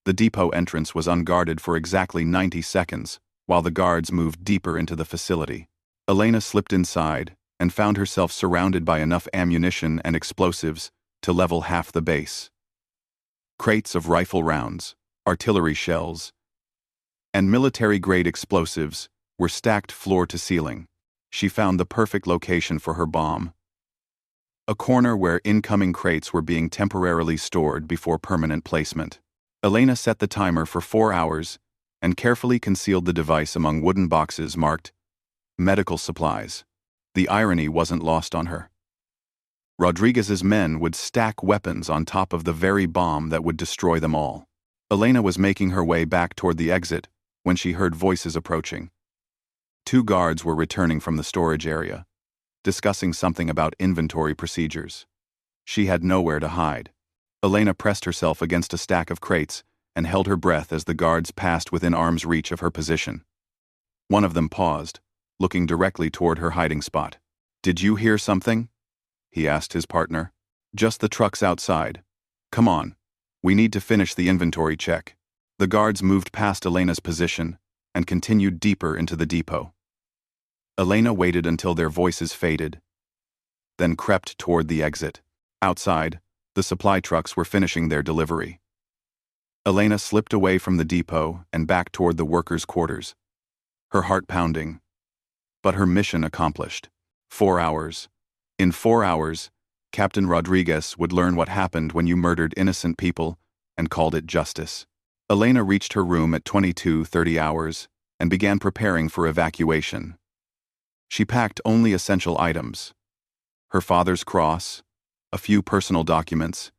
The depot entrance was unguarded for exactly 90 seconds, while the guards moved deeper into the facility. Elena slipped inside and found herself surrounded by enough ammunition and explosives to level half the base. Crates of rifle rounds, artillery shells, and military-grade explosives were stacked floor to ceiling. She found the perfect location for her bomb, a corner where incoming crates were being temporarily stored before permanent placement. Elena set the timer for 4 hours and carefully concealed the device among wooden boxes marked medical supplies. The irony wasn't lost on her. Rodriguez's men would stack weapons on top of the very bomb that would destroy them all. Elena was making her way back toward the exit when she heard voices approaching. 2 guards were returning from the storage area, discussing something about inventory procedures. She had nowhere to hide. Elena pressed herself against a stack of crates and held her breath as the guards passed within arm's reach of her position. One of them paused, looking directly toward her hiding spot. "Did you hear something?" he asked his partner. "Just the trucks outside. Come on, we need to finish the inventory check." The guards moved past Elena's position and continued deeper into the depot. Elena waited until their voices faded, then crept toward the exit. Outside, the supply trucks were finishing their delivery. Elena slipped away from the depot and back toward the workers' quarters, her heart pounding. But her mission accomplished. 4 hours. In 4 hours, Captain Rodriguez would learn what happened when you murdered innocent people and called it justice. Elena reached her room at 22:30 hours and began preparing for evacuation. She packed only essential items: her father's cross, a few personal documents,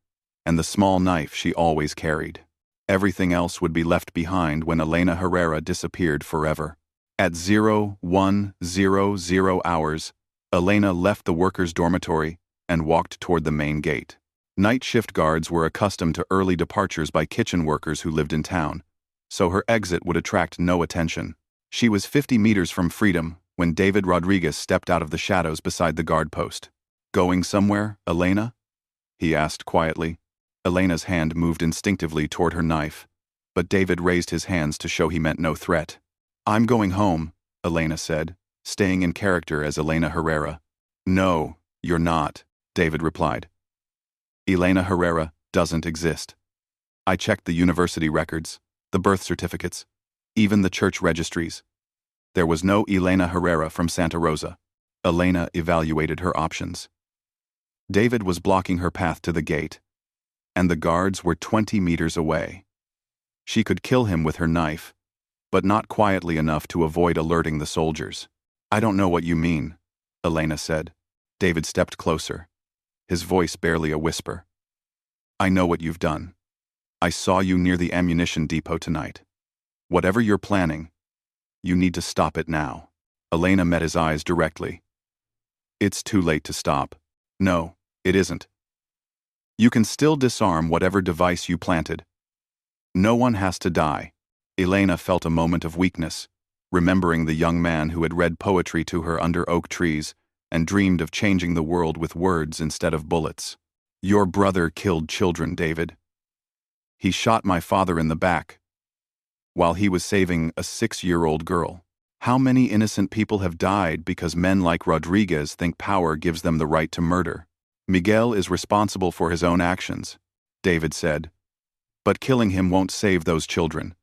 and the small knife she always carried. Everything else would be left behind when Elena Herrera disappeared forever. At 0100 hours, Elena left the workers' dormitory and walked toward the main gate. Night shift guards were accustomed to early departures by kitchen workers who lived in town, so her exit would attract no attention. She was 50 meters from freedom when David Rodriguez stepped out of the shadows beside the guard post. "Going somewhere, Elena?" he asked quietly. Elena's hand moved instinctively toward her knife, but David raised his hands to show he meant no threat. "I'm going home," Elena said, staying in character as Elena Herrera. "No, you're not," David replied. "Elena Herrera doesn't exist. I checked the university records, the birth certificates, even the church registries. There was no Elena Herrera from Santa Rosa." Elena evaluated her options. David was blocking her path to the gate, and the guards were 20 meters away. She could kill him with her knife, but not quietly enough to avoid alerting the soldiers. "I don't know what you mean," Elena said. David stepped closer, his voice barely a whisper. "I know what you've done. I saw you near the ammunition depot tonight. Whatever you're planning, you need to stop it now." Elena met his eyes directly. "It's too late to stop." "No, it isn't. You can still disarm whatever device you planted. No one has to die." Elena felt a moment of weakness, remembering the young man who had read poetry to her under oak trees and dreamed of changing the world with words instead of bullets. "Your brother killed children, David. He shot my father in the back while he was saving a 6-year-old girl. How many innocent people have died because men like Rodriguez think power gives them the right to murder?" "Miguel is responsible for his own actions," David said. "But killing him won't save those children.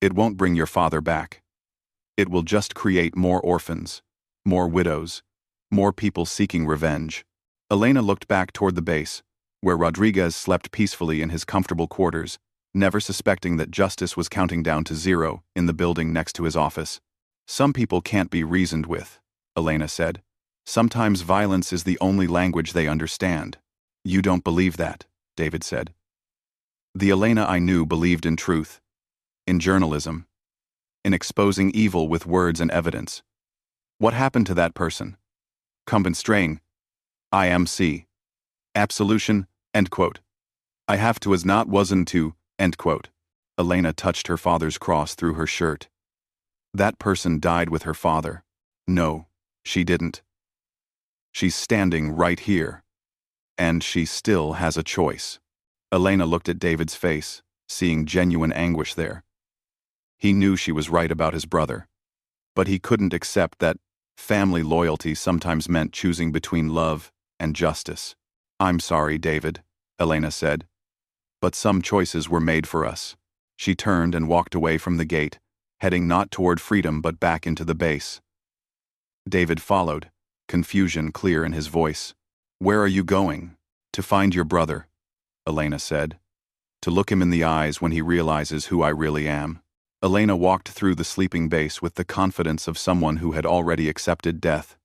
It won't bring your father back. It will just create more orphans, more widows, more people seeking revenge." Elena looked back toward the base, where Rodriguez slept peacefully in his comfortable quarters, never suspecting that justice was counting down to 0 in the building next to his office. "Some people can't be reasoned with," Elena said. "Sometimes violence is the only language they understand." "You don't believe that," David said. The Elena I knew believed in truth, in journalism, in exposing evil with words and evidence. What happened to that person? Cumbent strain. IMC. Absolution, end quote. I have to as not wasn't to, end quote. Elena touched her father's cross through her shirt. That person died with her father. No, she didn't. She's standing right here. And she still has a choice. Elena looked at David's face, seeing genuine anguish there. He knew she was right about his brother. But he couldn't accept that family loyalty sometimes meant choosing between love and justice. I'm sorry, David, Elena said. But some choices were made for us. She turned and walked away from the gate, heading not toward freedom but back into the base. David followed, confusion clear in his voice. Where are you going? To find your brother, Elena said. To look him in the eyes when he realizes who I really am. Elena walked through the sleeping base with the confidence of someone who had already accepted death.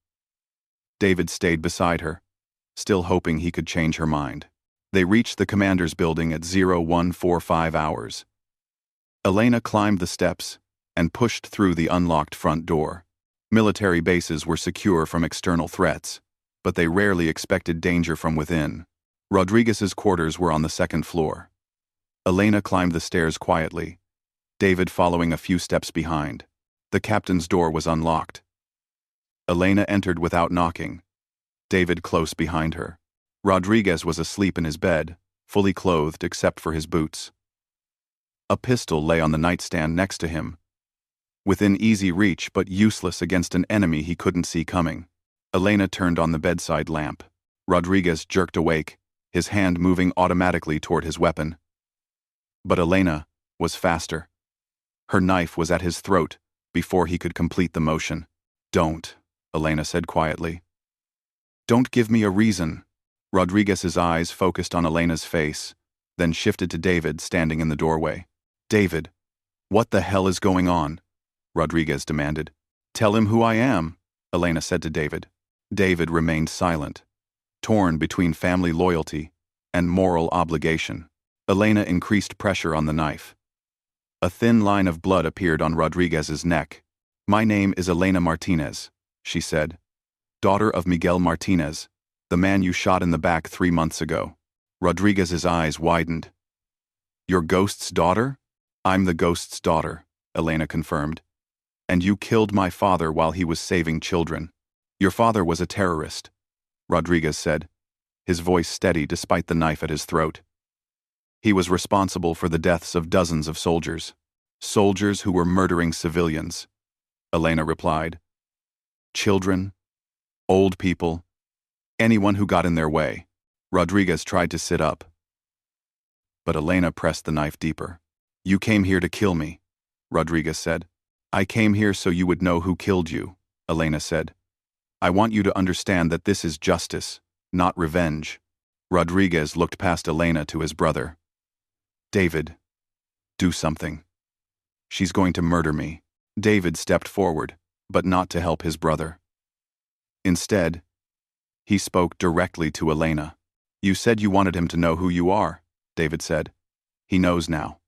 David stayed beside her, still hoping he could change her mind. They reached the commander's building at 0145 hours. Elena climbed the steps and pushed through the unlocked front door. Military bases were secure from external threats, but they rarely expected danger from within. Rodriguez's quarters were on the second floor. Elena climbed the stairs quietly, David following a few steps behind. The captain's door was unlocked. Elena entered without knocking, David close behind her. Rodriguez was asleep in his bed, fully clothed except for his boots. A pistol lay on the nightstand next to him, within easy reach but useless against an enemy he couldn't see coming. Elena turned on the bedside lamp. Rodriguez jerked awake, his hand moving automatically toward his weapon. But Elena was faster. Her knife was at his throat before he could complete the motion. Don't, Elena said quietly. Don't give me a reason. Rodriguez's eyes focused on Elena's face, then shifted to David standing in the doorway. David, what the hell is going on? Rodriguez demanded. Tell him who I am, Elena said to David. David remained silent, torn between family loyalty and moral obligation. Elena increased pressure on the knife. A thin line of blood appeared on Rodriguez's neck. My name is Elena Martinez, she said. Daughter of Miguel Martinez, the man you shot in the back 3 months ago. Rodriguez's eyes widened. Your ghost's daughter? I'm the ghost's daughter, Elena confirmed. And you killed my father while he was saving children. Your father was a terrorist, Rodriguez said, his voice steady despite the knife at his throat. He was responsible for the deaths of dozens of soldiers. Soldiers who were murdering civilians, Elena replied. Children, old people, anyone who got in their way. Rodriguez tried to sit up. But Elena pressed the knife deeper. You came here to kill me, Rodriguez said. I came here so you would know who killed you, Elena said. I want you to understand that this is justice, not revenge. Rodriguez looked past Elena to his brother. David, do something. She's going to murder me. David stepped forward, but not to help his brother. Instead, he spoke directly to Elena. You said you wanted him to know who you are, David said. He knows now.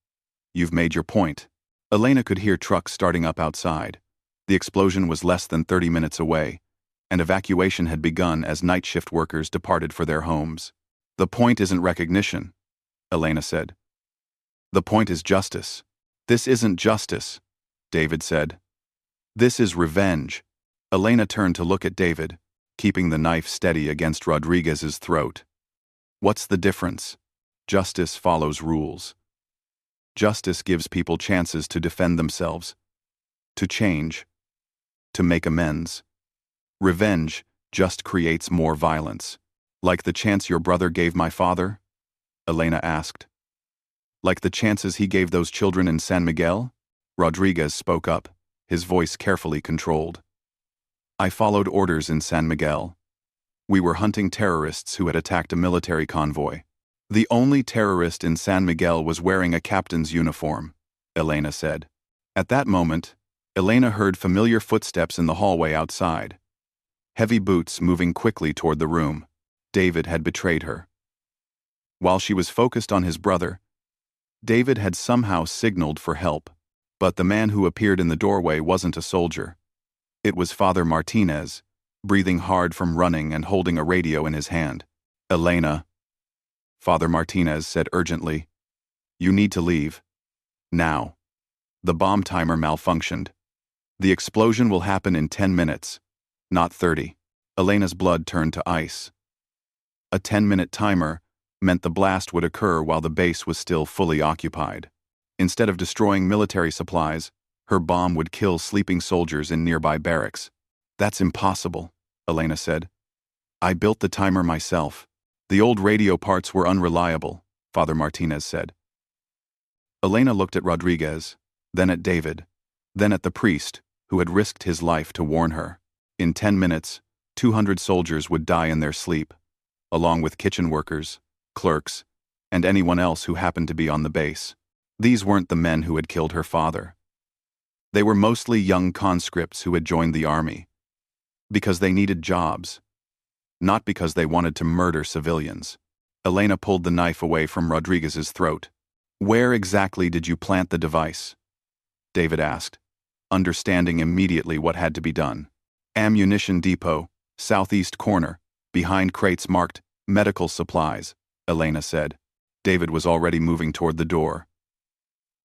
You've made your point. Elena could hear trucks starting up outside. The explosion was less than 30 minutes away, and evacuation had begun as night shift workers departed for their homes. The point isn't recognition, Elena said. The point is justice. This isn't justice, David said. This is revenge. Elena turned to look at David, keeping the knife steady against Rodriguez's throat. What's the difference? Justice follows rules. Justice gives people chances to defend themselves, to change, to make amends. Revenge just creates more violence. Like the chance your brother gave my father? Elena asked. Like the chances he gave those children in San Miguel? Rodriguez spoke up, his voice carefully controlled. I followed orders in San Miguel. We were hunting terrorists who had attacked a military convoy. The only terrorist in San Miguel was wearing a captain's uniform, Elena said. At that moment, Elena heard familiar footsteps in the hallway outside. Heavy boots moving quickly toward the room. David had betrayed her. While she was focused on his brother, David had somehow signaled for help, but the man who appeared in the doorway wasn't a soldier. It was Father Martinez, breathing hard from running and holding a radio in his hand. "Elena," Father Martinez said urgently, "you need to leave. Now." The bomb timer malfunctioned. "The explosion will happen in 10 minutes, not 30. Elena's blood turned to ice. A 10-minute timer meant the blast would occur while the base was still fully occupied. Instead of destroying military supplies, her bomb would kill sleeping soldiers in nearby barracks. "That's impossible," Elena said. "I built the timer myself. The old radio parts were unreliable," Father Martinez said. Elena looked at Rodriguez, then at David, then at the priest, who had risked his life to warn her. In 10 minutes, 200 soldiers would die in their sleep, along with kitchen workers, clerks, and anyone else who happened to be on the base. These weren't the men who had killed her father. They were mostly young conscripts who had joined the army, because they needed jobs, not because they wanted to murder civilians. Elena pulled the knife away from Rodriguez's throat. "Where exactly did you plant the device?" David asked, understanding immediately what had to be done. "Ammunition depot, southeast corner, behind crates marked medical supplies," Elena said. David was already moving toward the door.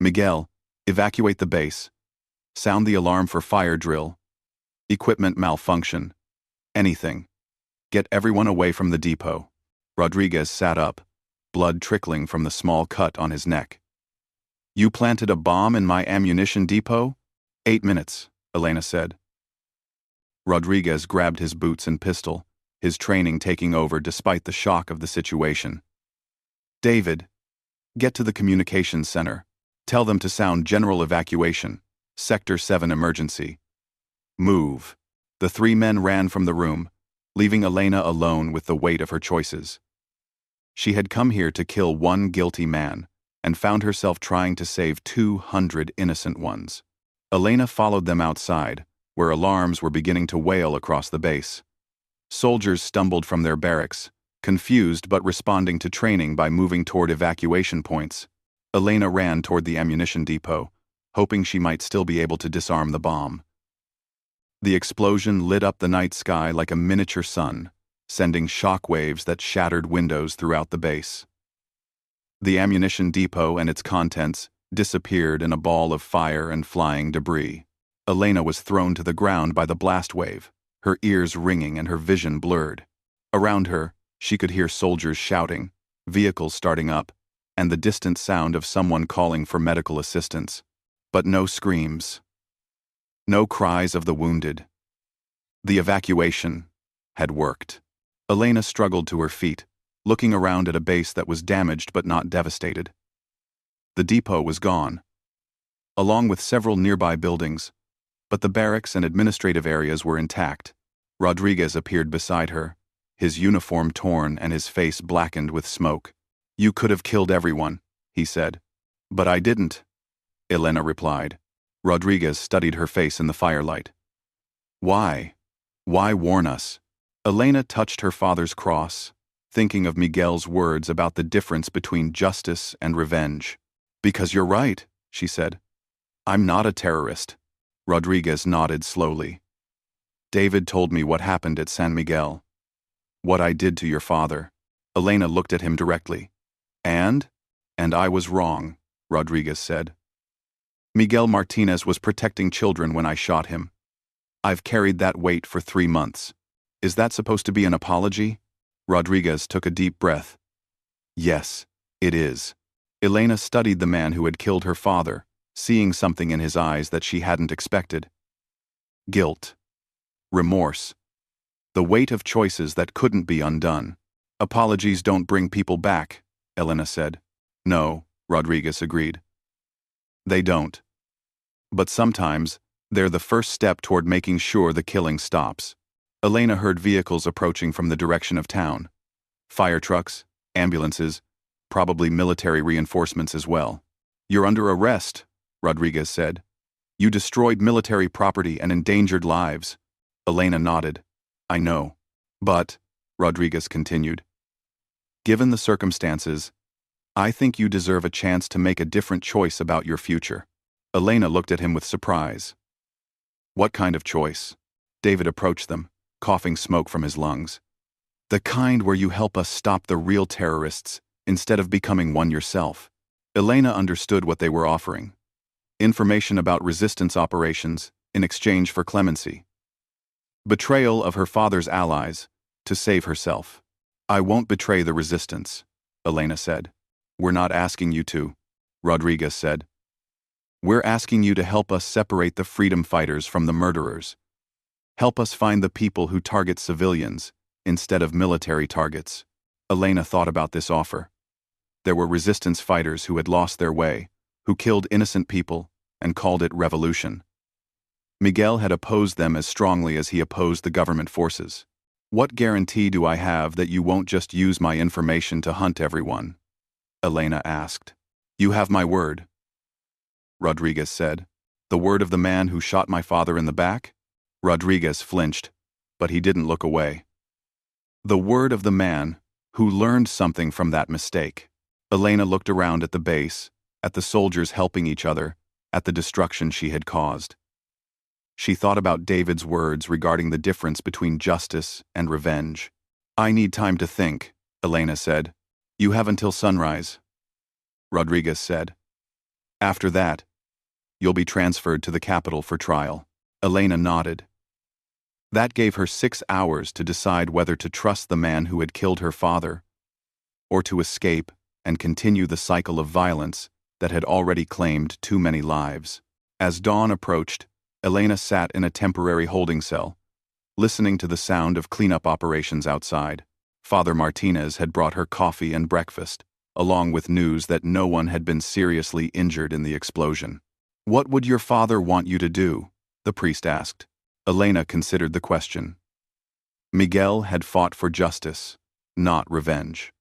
"Miguel, evacuate the base. Sound the alarm for fire drill. Equipment malfunction. Anything. Get everyone away from the depot." Rodriguez sat up, blood trickling from the small cut on his neck. "You planted a bomb in my ammunition depot?" 8 minutes, Elena said. Rodriguez grabbed his boots and pistol, his training taking over despite the shock of the situation. "David, get to the communications center. Tell them to sound general evacuation, Sector 7 emergency. Move." The 3 men ran from the room, leaving Elena alone with the weight of her choices. She had come here to kill one guilty man, and found herself trying to save 200 innocent ones. Elena followed them outside, where alarms were beginning to wail across the base. Soldiers stumbled from their barracks, confused but responding to training by moving toward evacuation points. Elena ran toward the ammunition depot, hoping she might still be able to disarm the bomb. The explosion lit up the night sky like a miniature sun, sending shock waves that shattered windows throughout the base. The ammunition depot and its contents disappeared in a ball of fire and flying debris. Elena was thrown to the ground by the blast wave, her ears ringing and her vision blurred. Around her, she could hear soldiers shouting, vehicles starting up, and the distant sound of someone calling for medical assistance. But no screams. No cries of the wounded. The evacuation had worked. Elena struggled to her feet, looking around at a base that was damaged but not devastated. The depot was gone, along with several nearby buildings, but the barracks and administrative areas were intact. Rodriguez appeared beside her, his uniform torn and his face blackened with smoke. "You could have killed everyone," he said. "But I didn't," Elena replied. Rodriguez studied her face in the firelight. "Why? Why warn us?" Elena touched her father's cross, thinking of Miguel's words about the difference between justice and revenge. "Because you're right," she said. "I'm not a terrorist." Rodriguez nodded slowly. "David told me what happened at San Miguel. What I did to your father." Elena looked at him directly. And I was wrong," Rodriguez said. "Miguel Martinez was protecting children when I shot him. I've carried that weight for 3 months. Is that supposed to be an apology?" Rodriguez took a deep breath. "Yes, it is." Elena studied the man who had killed her father, seeing something in his eyes that she hadn't expected. Guilt. Remorse. The weight of choices that couldn't be undone. "Apologies don't bring people back," Elena said. "No," Rodriguez agreed. "They don't. But sometimes, they're the first step toward making sure the killing stops." Elena heard vehicles approaching from the direction of town. Fire trucks, ambulances, probably military reinforcements as well. "You're under arrest," Rodriguez said. "You destroyed military property and endangered lives." Elena nodded. "I know. But," Rodriguez continued, "given the circumstances, I think you deserve a chance to make a different choice about your future." Elena looked at him with surprise. "What kind of choice?" David approached them, coughing smoke from his lungs. The kind where you help us stop the real terrorists, instead of becoming one yourself. Elena understood what they were offering. Information about resistance operations, in exchange for clemency. Betrayal of her father's allies, to save herself. I won't betray the resistance, Elena said. We're not asking you to, Rodriguez said. We're asking you to help us separate the freedom fighters from the murderers. Help us find the people who target civilians, instead of military targets. Elena thought about this offer. There were resistance fighters who had lost their way, who killed innocent people, and called it revolution. Miguel had opposed them as strongly as he opposed the government forces. What guarantee do I have that you won't just use my information to hunt everyone? Elena asked. You have my word, Rodriguez said. The word of the man who shot my father in the back? Rodriguez flinched, but he didn't look away. The word of the man who learned something from that mistake. Elena looked around at the base, at the soldiers helping each other, at the destruction she had caused. She thought about David's words regarding the difference between justice and revenge. I need time to think, Elena said. You have until sunrise, Rodriguez said. After that, you'll be transferred to the capital for trial. Elena nodded. That gave her 6 hours to decide whether to trust the man who had killed her father, or to escape and continue the cycle of violence that had already claimed too many lives. As dawn approached, Elena sat in a temporary holding cell, listening to the sound of cleanup operations outside. Father Martinez had brought her coffee and breakfast, along with news that no one had been seriously injured in the explosion. What would your father want you to do? The priest asked. Elena considered the question. Miguel had fought for justice, not revenge.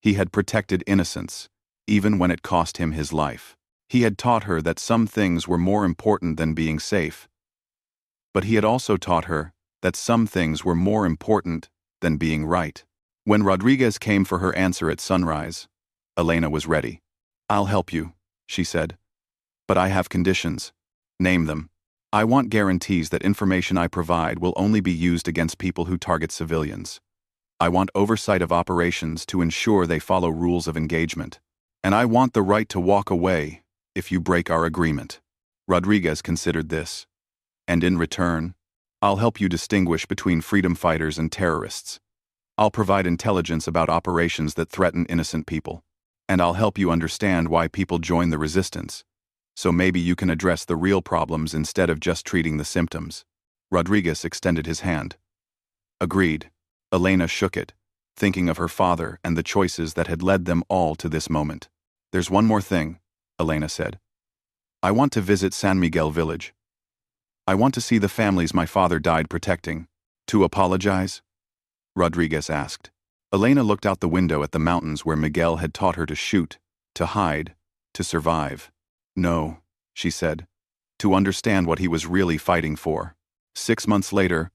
He had protected innocence, even when it cost him his life. He had taught her that some things were more important than being safe. But he had also taught her that some things were more important than being right. When Rodriguez came for her answer at sunrise, Elena was ready. I'll help you, she said. But I have conditions. Name them. I want guarantees that information I provide will only be used against people who target civilians. I want oversight of operations to ensure they follow rules of engagement. And I want the right to walk away if you break our agreement. Rodriguez considered this. And in return, I'll help you distinguish between freedom fighters and terrorists. I'll provide intelligence about operations that threaten innocent people. And I'll help you understand why people join the resistance. So maybe you can address the real problems instead of just treating the symptoms. Rodriguez extended his hand. Agreed. Elena shook it, thinking of her father and the choices that had led them all to this moment. There's one more thing, Elena said. I want to visit San Miguel village. I want to see the families my father died protecting. To apologize? Rodriguez asked. Elena looked out the window at the mountains where Miguel had taught her to shoot, to hide, to survive. No, she said, to understand what he was really fighting for. 6 months later,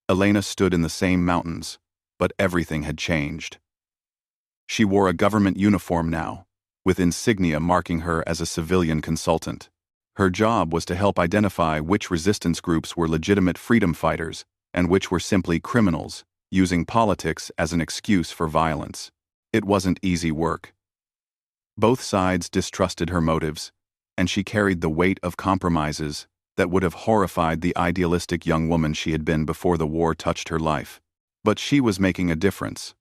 Elena stood in the same mountains, but everything had changed. She wore a government uniform now, with insignia marking her as a civilian consultant. Her job was to help identify which resistance groups were legitimate freedom fighters and which were simply criminals, using politics as an excuse for violence. It wasn't easy work. Both sides distrusted her motives, and she carried the weight of compromises that would have horrified the idealistic young woman she had been before the war touched her life. But she was making a difference.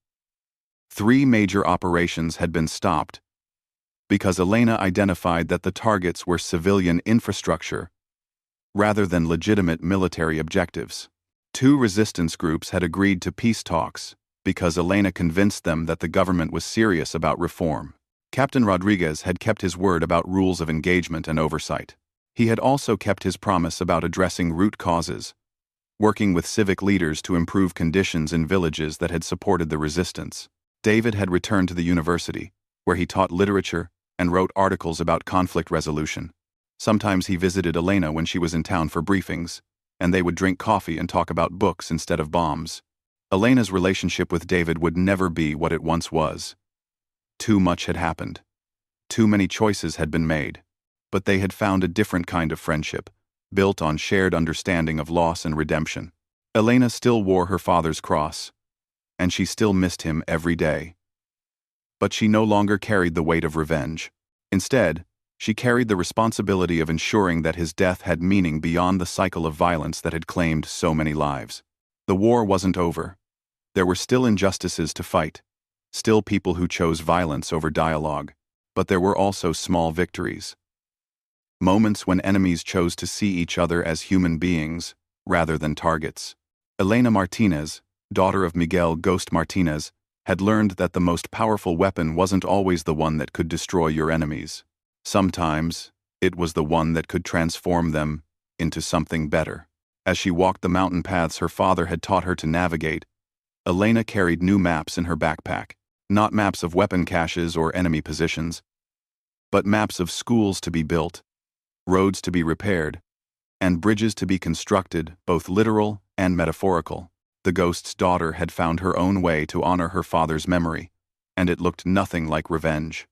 3 major operations had been stopped because Elena identified that the targets were civilian infrastructure rather than legitimate military objectives. 2 resistance groups had agreed to peace talks because Elena convinced them that the government was serious about reform. Captain Rodriguez had kept his word about rules of engagement and oversight. He had also kept his promise about addressing root causes, working with civic leaders to improve conditions in villages that had supported the resistance. David had returned to the university, where he taught literature and wrote articles about conflict resolution. Sometimes he visited Elena when she was in town for briefings, and they would drink coffee and talk about books instead of bombs. Elena's relationship with David would never be what it once was. Too much had happened. Too many choices had been made. But they had found a different kind of friendship, built on shared understanding of loss and redemption. Elena still wore her father's cross, and she still missed him every day. But she no longer carried the weight of revenge. Instead, she carried the responsibility of ensuring that his death had meaning beyond the cycle of violence that had claimed so many lives. The war wasn't over. There were still injustices to fight, still people who chose violence over dialogue, but there were also small victories. Moments when enemies chose to see each other as human beings, rather than targets. Elena Martinez, daughter of Miguel Ghost Martinez, had learned that the most powerful weapon wasn't always the one that could destroy your enemies. Sometimes, it was the one that could transform them into something better. As she walked the mountain paths her father had taught her to navigate, Elena carried new maps in her backpack. Not maps of weapon caches or enemy positions, but maps of schools to be built, roads to be repaired, and bridges to be constructed, both literal and metaphorical. The ghost's daughter had found her own way to honor her father's memory, and it looked nothing like revenge.